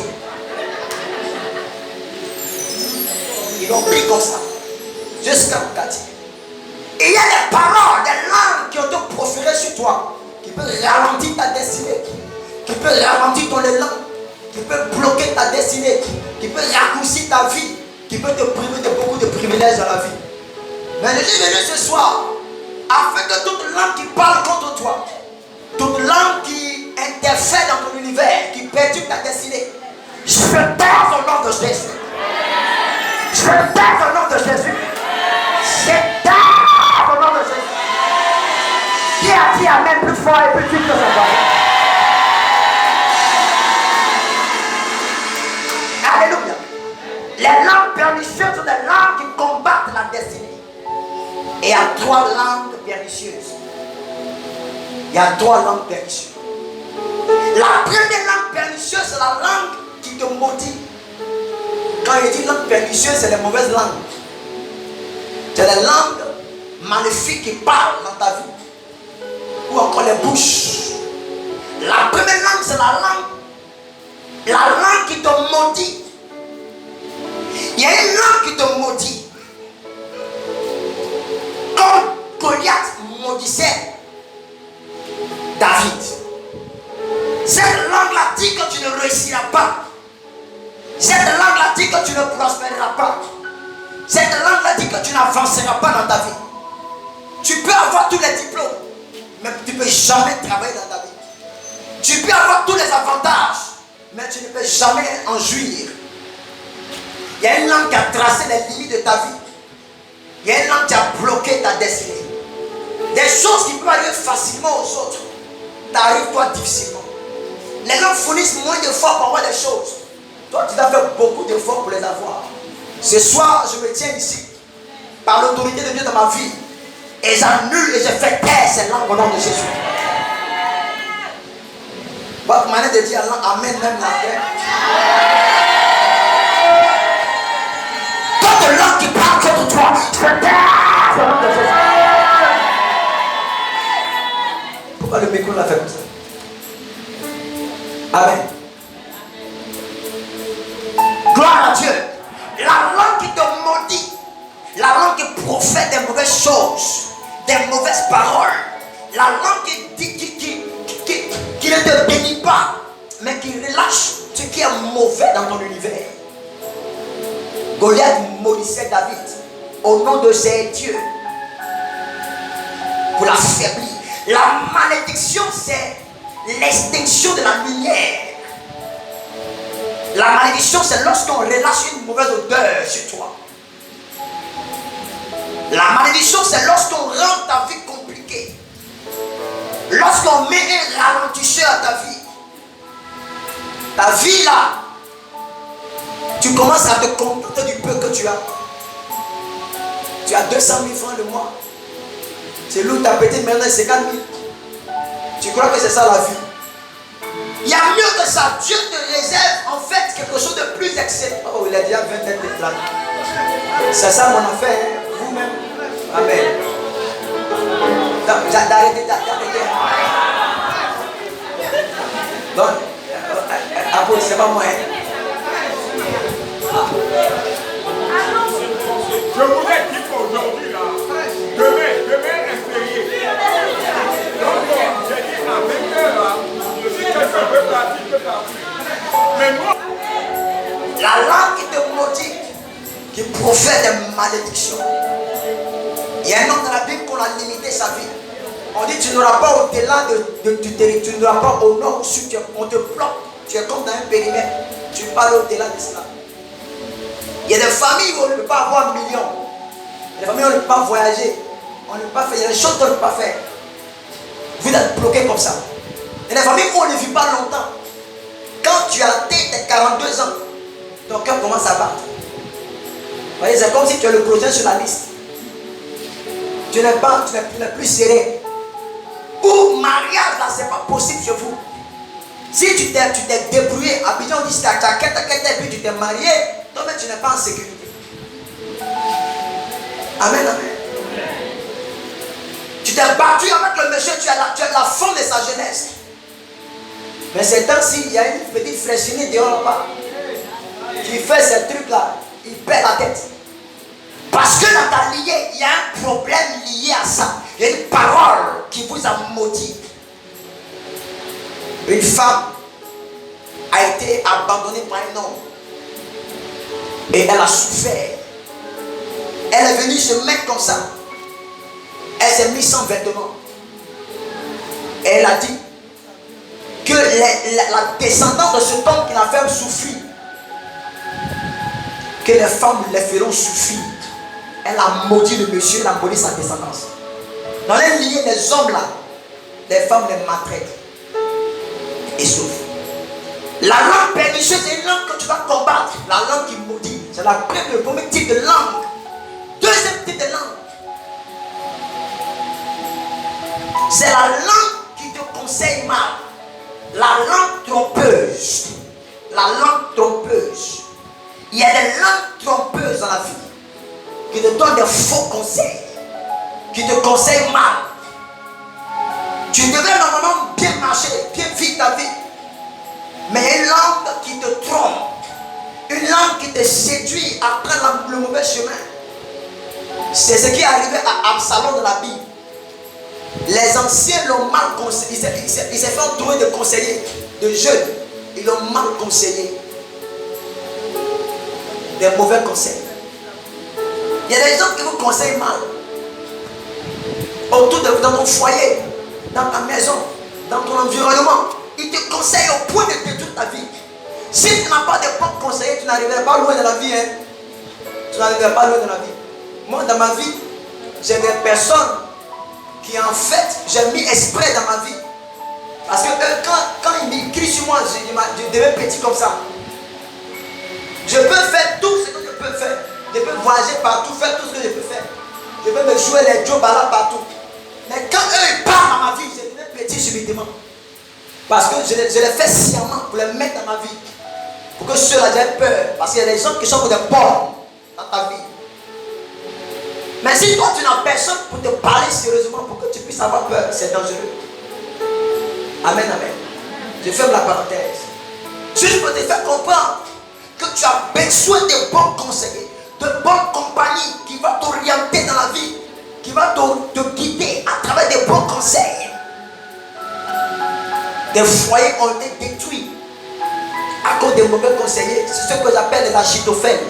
Ils l'ont pris comme ça. Jusqu'au quartier. Et il y a des paroles, des langues qui ont été proférées sur toi. Qui peuvent ralentir ta destinée. Qui peuvent ralentir ton élan. Qui peuvent bloquer ta destinée. Qui peuvent raccourcir ta vie. Qui peut te priver de beaucoup de privilèges dans la vie. Mais je suis venu ce soir afin que toute langue qui parle contre toi, toute langue qui interfère dans ton univers, qui perturbe ta destinée, je perds au nom de Jésus. Je perds au nom de Jésus. Je perds au nom de Jésus. Qui a dit amen plus fort et plus vite que ça va? Alléluia. Les langues pernicieuses sont des langues qui combattent la destinée. Et il y a 3 langues pernicieuses. Il y a 3 langues pernicieuses. La première langue pernicieuse, c'est la langue qui te maudit. Quand il dit langue pernicieuse, c'est les mauvaises langues. C'est les langues maléfiques qui parlent dans ta vie. Ou encore les bouches. La première langue, c'est la langue qui te maudit. Il y a une langue qui te maudit. Quand Goliath maudissait David, cette langue-là dit que tu ne réussiras pas. Cette langue-là dit que tu ne prospéreras pas. Cette langue-là dit que tu n'avanceras pas dans ta vie. Tu peux avoir tous les diplômes, mais tu ne peux jamais travailler dans ta vie. Tu peux avoir tous les avantages, mais tu ne peux jamais en jouir. Il y a une langue qui a tracé les limites de ta vie. Il y a une langue qui a bloqué ta destinée. Des choses qui peuvent arriver facilement aux autres, t'arrives toi difficilement. Les langues fournissent moins d'efforts pour avoir des choses. Toi, tu dois faire beaucoup d'efforts pour les avoir. Ce soir, je me tiens ici, par l'autorité de Dieu dans ma vie, et j'annule et je fais taire ces langues au nom de Jésus. Votre manière de dire amen, même la terre. Toute langue qui parle contre toi, je fais taire au nom de Jésus. Pourquoi le micro l'a fait comme ça? Amen. Gloire à Dieu. La langue qui te maudit, la langue qui profère des mauvaises choses, des mauvaises paroles, la langue qui ne te bénit pas, mais qui relâche ce qui est mauvais dans ton univers. Goliath maudissait David au nom de ses dieux pour l'affaiblir. La malédiction, c'est l'extinction de la lumière. La malédiction, c'est lorsqu'on relâche une mauvaise odeur sur toi. La malédiction, c'est lorsqu'on rend ta vie compliquée. Lorsqu'on met un ralentisseur à ta vie. Ta vie là, tu commences à te contenter du peu que tu as. Tu as 200 000 francs le mois. C'est l'eau ta petite maison de 50 000. Tu crois que c'est ça la vie? Il y a mieux que ça. Dieu te réserve en fait quelque chose de plus excellent. Oh, il a déjà 20 têtes de plate. C'est ça mon affaire. Vous-même. Amen. D'arrêter. Donc, Apôtre, c'est pas moi. Je voulais dire qu'aujourd'hui, là, demain est férié. Donc, j'ai dit à 20h, là, si quelqu'un veut partir, peut partir. Mais moi, la langue qui te maudit, qui profère des malédictions. Il y a un homme dans la Bible qu'on a limité sa vie. On dit tu n'auras pas au-delà du territoire, tu n'auras pas au nord, au sud, on te bloque. Tu es comme dans un périmètre. Tu parles au-delà de cela. Il y a des familles où on ne peut pas avoir millions. Il y a des familles où on ne peut pas voyager. On ne peut pas faire. Il y a des choses qu'on ne peut pas faire. Vous êtes bloqué comme ça. Il y a des familles où on ne vit pas longtemps. Quand tu as atteint tes 42 ans, ton cœur commence à battre. Vous voyez, c'est comme si tu es le prochain sur la liste. Tu n'es plus serré. Ou mariage, là, c'est pas possible chez vous. Si tu t'es débrouillé, à Abidjan, on dit et puis tu t'es marié, toi-même tu n'es pas en sécurité. Amen, amen. Tu t'es battu avec le monsieur, tu es la femme de sa jeunesse. Mais ces temps-ci, il y a une petite fraîchine dehors là-bas qui fait ces trucs-là, il perd la tête. Parce que dans ta lignée, il y a un problème lié à ça. Il y a une parole qui vous a maudit. Une femme a été abandonnée par un homme. Et elle a souffert. Elle est venue se mettre comme ça. Elle s'est mise sans vêtements. Et elle a dit que la descendance de cet homme qui l'a fait souffrir, que les femmes les feront souffrir. Elle a maudit le monsieur, elle a maudit sa descendance. Dans les liens des hommes là, les femmes les maltraitent et souffrent. La langue pernicieuse, c'est une langue que tu vas combattre. La langue qui maudit, c'est le premier type de langue. Deuxième type de langue, c'est la langue qui te conseille mal. La langue trompeuse. La langue trompeuse. Il y a des langues trompeuses dans la vie qui te donnent des faux conseils, qui te conseillent mal. Tu devrais normalement bien marcher, bien vivre ta vie. Mais une langue qui te trompe, une langue qui te séduit à prendre le mauvais chemin. C'est ce qui est arrivé à Absalom dans la Bible. Les anciens l'ont mal conseillé. Il s'est fait entourer de conseillers, de jeunes. Ils l'ont mal conseillé. Des mauvais conseils. Il y a des gens qui vous conseillent mal. Autour de vous, dans ton foyer, dans ta maison, dans ton environnement. Ils te conseillent au point de détruire ta vie. Si tu n'as pas de bons conseillers, tu n'arriveras pas loin de la vie. Tu n'arriveras pas loin de la vie. Moi, dans ma vie, j'ai des personnes qui, en fait, j'ai mis exprès dans ma vie. Parce que quand ils m'écrivent sur moi, je deviens petit comme ça. Je peux faire tout ce que je peux faire. Je peux voyager partout, faire tout ce que je peux faire. Je peux me jouer les jobs là partout. Mais quand eux ils parlent dans ma vie, je deviens petit subitement. Parce que je les fais sciemment pour les mettre dans ma vie. Pour que ceux-là aient peur. Parce qu'il y a des gens qui sont pour des porcs dans ta vie. Mais si toi tu n'as personne pour te parler sérieusement, pour que tu puisses avoir peur, c'est dangereux. Amen, amen. Je ferme la parenthèse. Juste pour te faire comprendre que tu as besoin de bons conseillers, de bonnes compagnies qui vont t'orienter dans la vie, qui vont te guider à travers des bons conseils. Des foyers ont été détruits à cause des mauvais conseillers. C'est ce que j'appelle des achitophènes,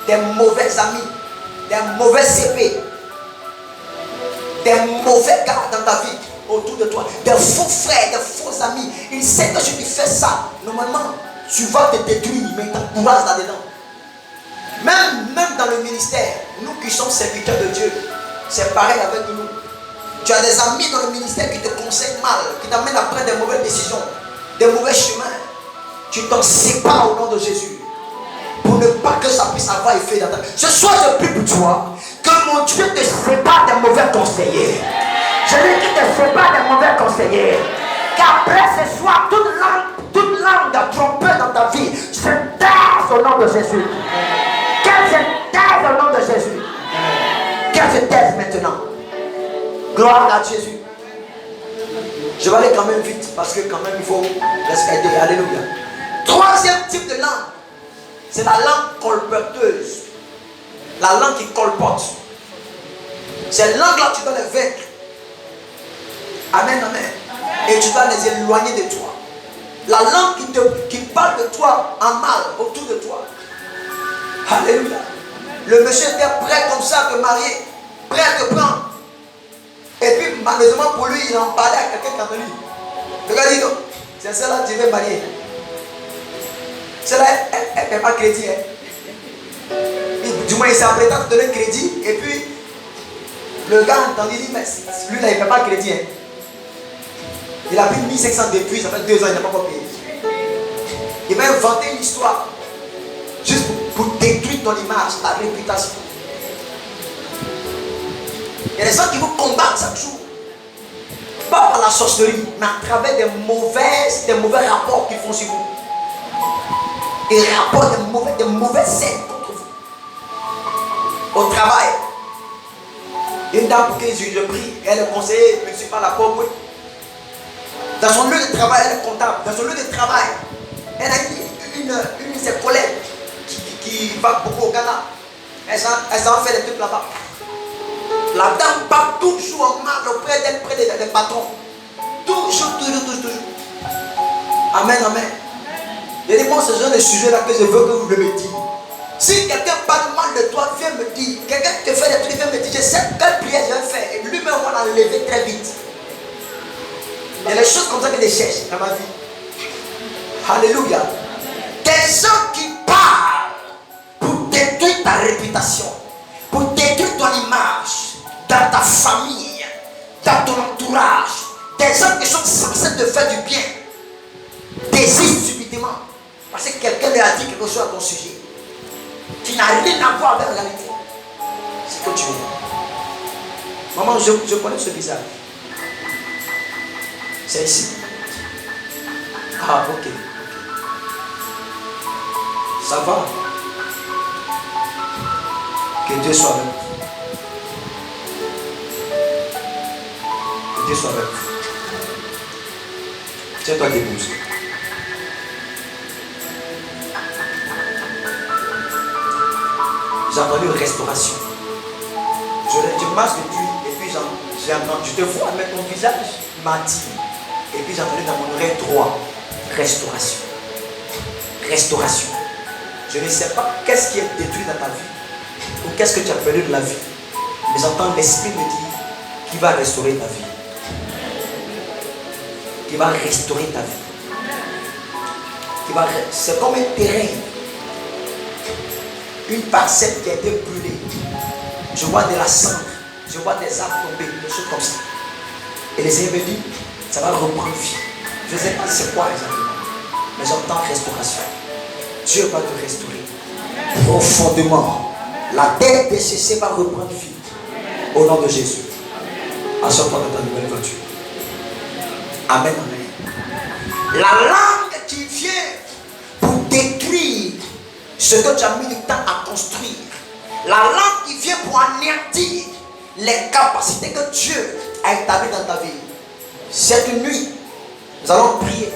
des mauvais amis, des mauvais CP, des mauvais gars dans ta vie autour de toi, des faux frères, des faux amis. Ils savent que si tu fais ça, normalement, tu vas te détruire, mais t'encourages là-dedans. Même dans le ministère, nous qui sommes serviteurs de Dieu, c'est pareil avec nous. Tu as des amis dans le ministère qui te conseillent mal, qui t'amènent à prendre des mauvaises décisions, des mauvais chemins. Tu t'en sépares au nom de Jésus. Pour ne pas que ça puisse avoir effet dans ta vie. Ce soir, je prie pour toi que mon Dieu te sépare des mauvais conseillers. Je dis qu'il te sépare des mauvais conseillers. Qu'après ce soir, toute langue trompeuse dans ta vie se taise au nom de Jésus. Qu'elle se taise au nom de Jésus. Qu'elle se taise maintenant. Gloire à Jésus. Je vais aller quand même vite parce que quand même il faut respecter. Alléluia. Troisième type de langue, c'est la langue colporteuse. La langue qui colporte. Cette langue-là, tu dois les vaincre. Amen, amen. Et tu dois les éloigner de toi. La langue qui parle de toi en mal autour de toi. Alléluia. Le monsieur était prêt comme ça à te marier, prêt à te prendre. Et puis malheureusement pour lui, il en parlait à quelqu'un qui a lui. Le gars dit non, c'est celle-là que tu veux marier. Celle-là, elle ne paie pas crédit. Du moins, il s'est apprêté à te donner crédit. Et puis, le gars a entendu, il dit, mais lui là, il ne paie pas crédit. Il a pris 1500 depuis, ça fait 2 ans, il n'a pas encore payé. Il va inventer une histoire. ton image, ta réputation. Il y a des gens qui vous combattent chaque jour. Pas par la sorcellerie, mais à travers des mauvais rapports qu'ils font sur vous. Des rapports, des mauvaises scènes contre vous. Au travail, une dame pour qui je prie, elle est conseillère municipale à Pau. Dans son lieu de travail, elle est comptable. Dans son lieu de travail, elle a une de ses collègues qui va beaucoup au Ghana. Elle s'en fait des trucs là-bas. La dame parle toujours en mal auprès d'elle, près des patrons. Toujours. Amen. Il y a des mots, ce genre de sujet-là que je veux que vous me dites. Si quelqu'un parle mal de toi, viens me dire. Quelqu'un te fait des trucs, viens me dire. Je sais quelle prière je vais faire. Et lui-même, on va l'enlever très vite. Il y a des choses comme ça que je cherche dans ma vie. Alléluia. Des gens qui parlent pour détruire ta réputation, pour détruire ton image, dans ta famille, dans ton entourage. Des gens qui sont censés te faire du bien, désistent subitement parce que quelqu'un leur a dit quelque chose à ton sujet qui n'a rien à voir avec la réalité. C'est que tu es. Maman, je connais ce visage. C'est ici. Ah, ok. Ça va. Que Dieu soit avec vous. Que Dieu soit avec vous. Tiens-toi debout. J'ai entendu une restauration. Je marche depuis, et puis j'ai entendu, je te vois avec ton visage mati. Et puis j'ai entendu dans mon oreille droit, restauration. Restauration. Je ne sais pas qu'est-ce qui est détruit dans ta vie, ou qu'est-ce que tu as perdu de la vie. Mais j'entends l'Esprit me dire qu'il va restaurer ta vie. Qu'il va restaurer ta vie. C'est comme un terrain. Une parcelle qui a été brûlée. Je vois de la cendre. Je vois des arbres tomber, des choses comme ça. Et les Seigneur me dit, ça va reprendre vie. Je ne sais pas c'est quoi exactement. Mais j'entends restauration. Dieu va te restaurer. Profondément. La terre décessée va reprendre vie. Au nom de Jésus. Assure-toi dans ta nouvelle voiture. Amen. La langue qui vient pour décrire ce que tu as mis du temps à construire. La langue qui vient pour anéantir les capacités que Dieu a établies dans ta vie. Cette nuit, nous allons prier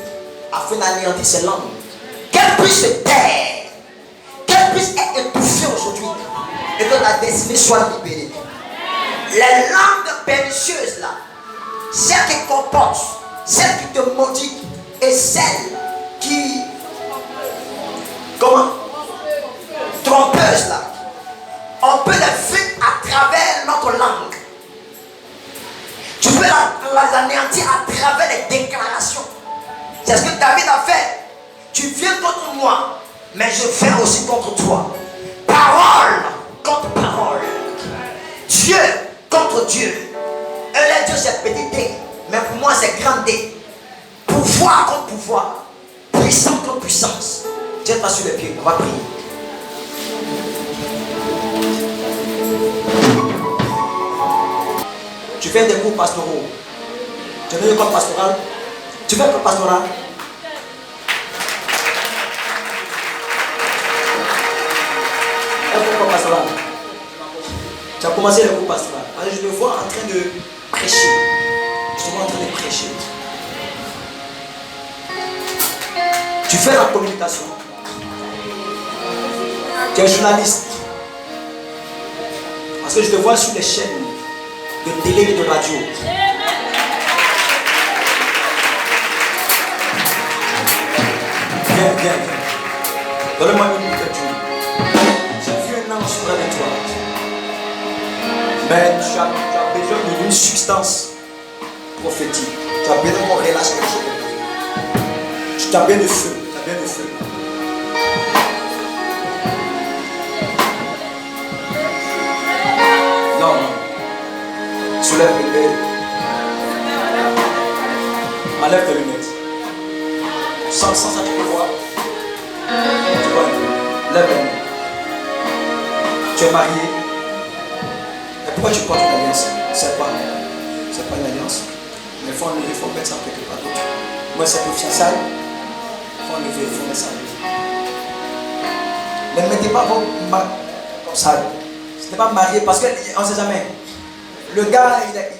afin d'anéantir ces langues. Qu'elles puissent se taire, qu'elles puissent être étouffées aujourd'hui et que la destinée soit libérée. Les langues pernicieuses là, celles qui comportent, celles qui te maudissent et celles qui, trompeuses là, on peut les vaincre à travers notre langue. Tu peux les anéantir à travers les déclarations. C'est ce que David a fait. Tu viens contre moi, mais je viens aussi contre toi. Parole contre parole. Dieu contre Dieu. Un les Dieu c'est petit D, mais pour moi c'est grand D. Pouvoir contre pouvoir. Puissance contre puissance. Tiens-toi sur les pieds, on va prier. Tu fais des cours pastoraux. Tu fais une école pastorale. Tu fais une école pastorale. Un cours pastoral. Tu as commencé le cours pastoral. Alors je te vois en train de prêcher. Je te vois en train de prêcher. Tu fais la communication. Tu es journaliste. Parce que je te vois sur les chaînes de télé et de radio. Viens. Donne-moi une minute de Dieu. J'ai vu un ange près de toi. Mais tu as besoin d'une substance prophétique. Tu as besoin qu'on relâche quelque chose. Tu as bien de feu. Tu as bien de feu. Non. Soulève les lunettes. Enlève tes lunettes. Sans ça, tu peux voir. Tu vois. Lève les lunettes. Tu es marié. Et pourquoi tu portes une alliance? C'est quoi? C'est pas une alliance. Mais il faut mettre ça quelque part d'autre. Moi, c'est pour fiançailles. Il faut enlever, il faut mettre ça. Ne mettez pas vos mains comme ça. Ce n'est pas marié parce qu'on ne sait jamais. Le gars, il est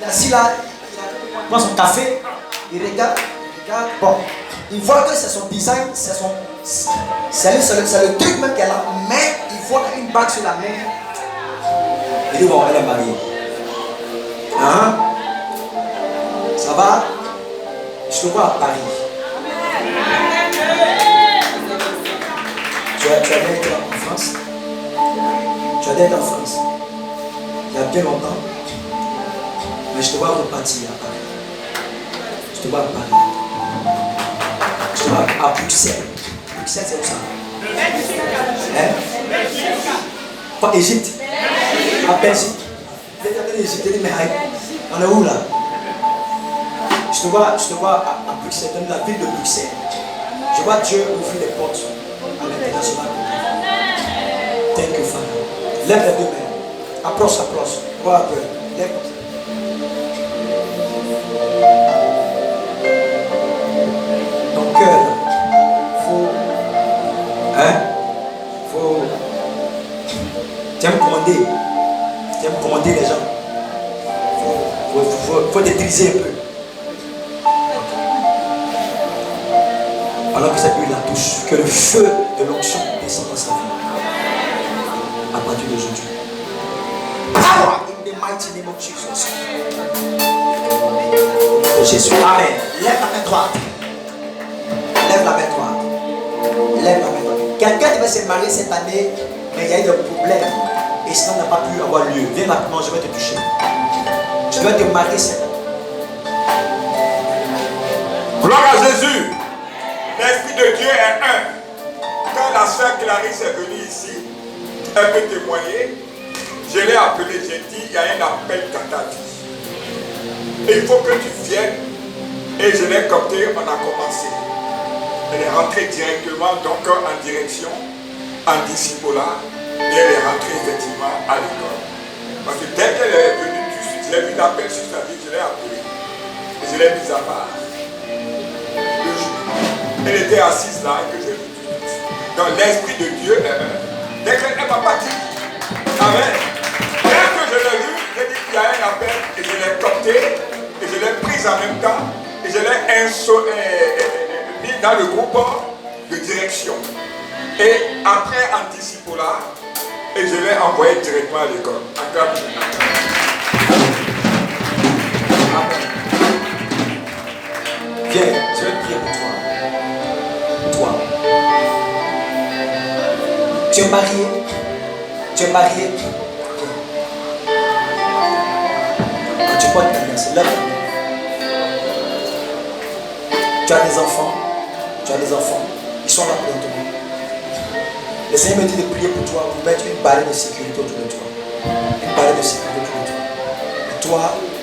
assis là, il prend son café, il regarde. Bon, il voit que c'est son design, c'est le truc même qu'elle a, mais il voit une bague sur la main. Il dit bon, elle est mariée. Hein? Ça va? Je te vois à Paris. Tu as bien été en France? Tu as bien été en France? Il y a bien longtemps. Mais je te vois repartir à Paris. Je te vois à Paris. Je te vois à Bruxelles. Bruxelles, c'est où ça? Hein? Pas Égypte. À Belgique. L'Égypte, mais on est où là? Je te vois à Bruxelles, dans la ville de Bruxelles. Je vois Dieu ouvrir les portes à l'international. Thank you, Father. Lève les deux mains. Approche. Vois un peu. Lève comme ça. Ton cœur, tu aimes commander les gens. Faut détriser un peu. Alors que cette huile la touche, que le feu de l'onction descende dans sa vie. À partir d'aujourd'hui. Power in the mighty name of Jesus. Jésus. Amen. Lève la main droite. Lève la main droite. Lève la main droite. Quelqu'un devait se marier cette année, mais il y a eu des problèmes. Et cela n'a pas pu avoir lieu. Viens rapidement, je vais te toucher. Tu dois te marier cette année. Gloire à Jésus. L'Esprit de Dieu est un. Quand la sœur Clarisse est venue ici, elle peut témoigner. Je l'ai appelée, j'ai dit, il y a un appel dans ta vie. Et il faut que tu viennes. Et je l'ai capté, on a commencé. Elle est rentrée directement, donc en direction, en discipolat. Et elle est rentrée effectivement à l'école. Parce que dès qu'elle est venue, j'ai vu l'appel sur sa vie, je l'ai appelée. Et je l'ai mise à part. Le jour. Elle était assise là et que je l'ai vue. Donc l'Esprit de Dieu est un. Dès qu'elle m'a pas dit, amen. Dès que je l'ai vu, j'ai dit qu'il y a un appel et je l'ai capté et je l'ai prise en même temps et je l'ai mis dans le groupe de direction. Et après anticipo là, et je l'ai envoyé directement à l'école. Viens, je vais prier pour toi. Toi. Tu es marié. Tu es marié. Quand tu portes ta alliance, lève la main. Tu as des enfants. Ils sont là pour toi. Le Seigneur me dit de prier pour toi, pour mettre une barrière de sécurité autour de toi. Une barrière de sécurité autour de toi. Et toi,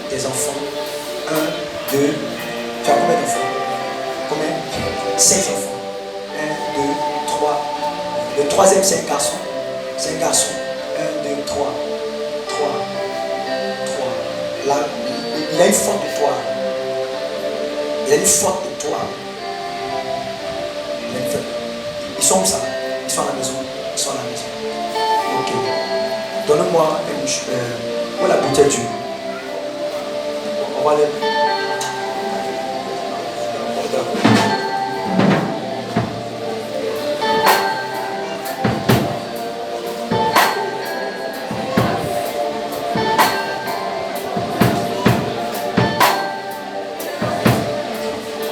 tes enfants, 1, 2, tu as combien d'enfants? Combien? 5 enfants. 1, 2, 3. Le troisième, c'est un garçon. C'est un garçon. 1, 2, 3. 3. Là, il a une forte étoile. Il a une forte étoile. Ils sont où ça? Ils sont à la maison. Ok. Donne-moi une où est la bouteille d'huile? On va aller.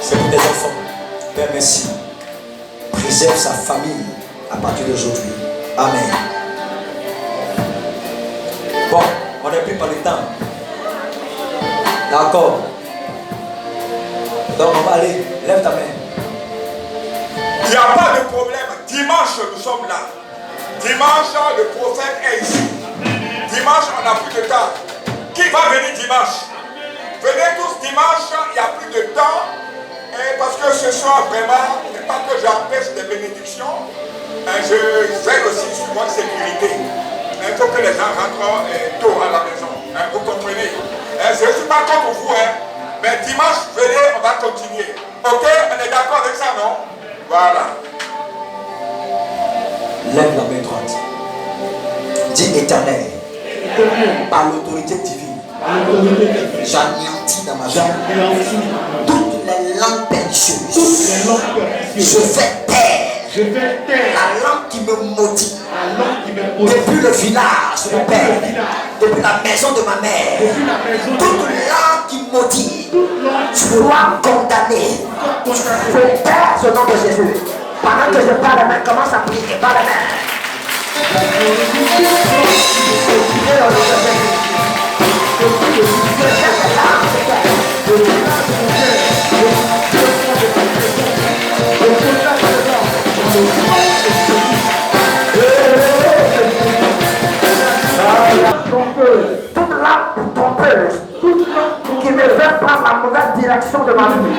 C'est pour tes enfants. Père, merci. Préserve sa famille à partir d'aujourd'hui. Amen. Bon, on n'est plus par le temps. D'accord. Donc on va aller. Lève ta main. Il n'y a pas de problème. Dimanche, nous sommes là. Dimanche, le prophète est ici. Dimanche, on n'a plus de temps. Qui va venir dimanche? Venez tous dimanche, il n'y a plus de temps. Et parce que ce soir, vraiment, ce n'est pas que j'empêche des bénédictions. Je veille aussi sur votre sécurité. faut que les gens rentrent tôt à la maison. Hein, vous comprenez? Je ne suis pas contre vous, hein, mais dimanche, venez, on va continuer. Ok? On est d'accord avec ça, non? Voilà. Lève la main droite. Dis Éternel, par l'autorité divine, j'anéantis dans ma vie toutes les langues pernicieuses. Je fais taire la langue qui me maudit. Depuis le village de mon père, depuis la maison de ma mère, toute langue qui maudit soit condamnée. Je taire ce nom de Jésus. Pendant que je parle, la main commence à prier par la main. Toute langue trompeuse qui me fait prendre la mauvaise direction de ma vie,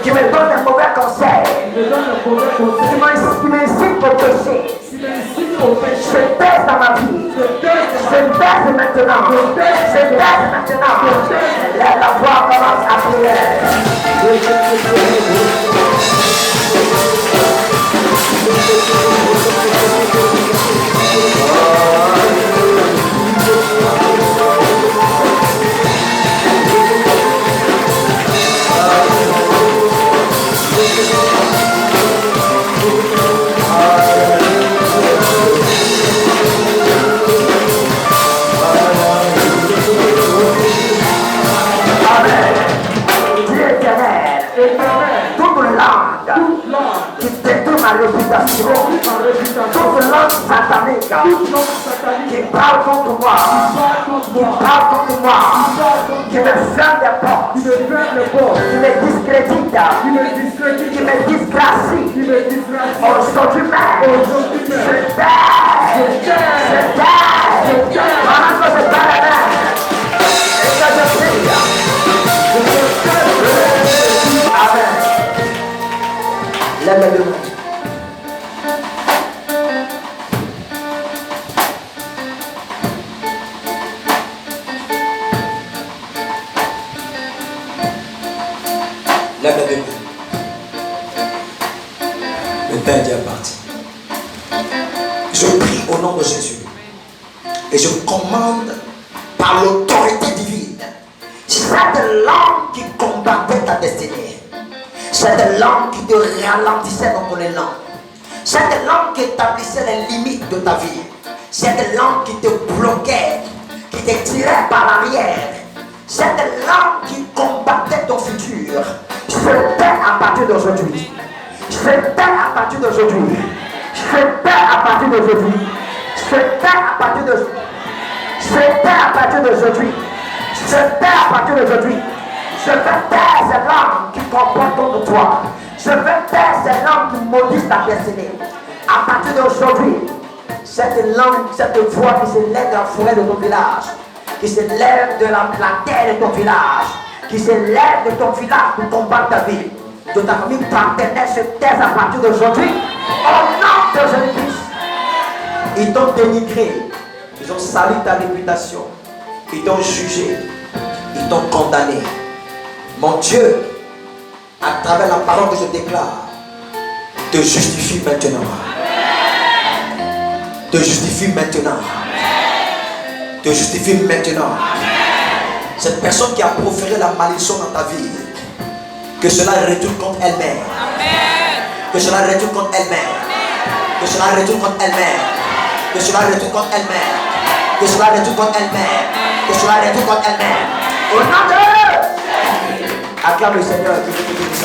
qui me donne un mauvais conseil, qui m'incite au péché, je baisse dans ma vie, je baisse maintenant, je baisse maintenant. La voix commence à prier. Qui détruit ma réputation, toute langue satanique qui parle contre moi, qui me ferme des portes, qui me discrédite, qui me disgracie. Aujourd'hui même, je taire, pendant que je parle la main et que je prie. Amen. Lève les deux mains. Lève les deux mains. Le temps est déjà parti. Je prie au nom de Jésus et je commande par l'autorité divine cette langue qui combattait ta destinée, cette langue qui te ralentissait dans ton élan, cette langue qui établissait les limites de ta vie, cette langue qui te bloquait, qui te tirait par l'arrière, cette langue qui combattait ton futur, je perds à partir d'aujourd'hui. Je perds à partir d'aujourd'hui. Je perds à partir d'aujourd'hui. Je perds à partir d'aujourd'hui. Je perds à partir d'aujourd'hui. Je perds à partir d'aujourd'hui. Je vais taire ces langues qui comportent contre toi. Je vais taire ces langues qui maudissent ta destinée. À partir d'aujourd'hui, cette langue, cette voix qui s'élève de la forêt de ton village, qui s'élève de la terre de ton village, qui s'élève de ton village pour combattre ta vie, de ta famille partenaire, se taise à partir d'aujourd'hui. Au nom de Jésus-Christ. Ils t'ont dénigré, ils ont sali ta réputation, ils t'ont jugé, ils t'ont condamné. Mon Dieu, à travers la parole que je déclare, te justifie maintenant. Te justifie maintenant. Te justifie maintenant. Cette personne qui a proféré la malédiction dans ta vie, que cela retourne contre elle-même. Que cela retourne contre elle-même. Que cela retourne contre elle-même. Que cela retourne contre elle-même. Que cela retourne contre elle-même. Que cela retourne contre elle-même. Au nom de Acclame le Seigneur qui te bénisse.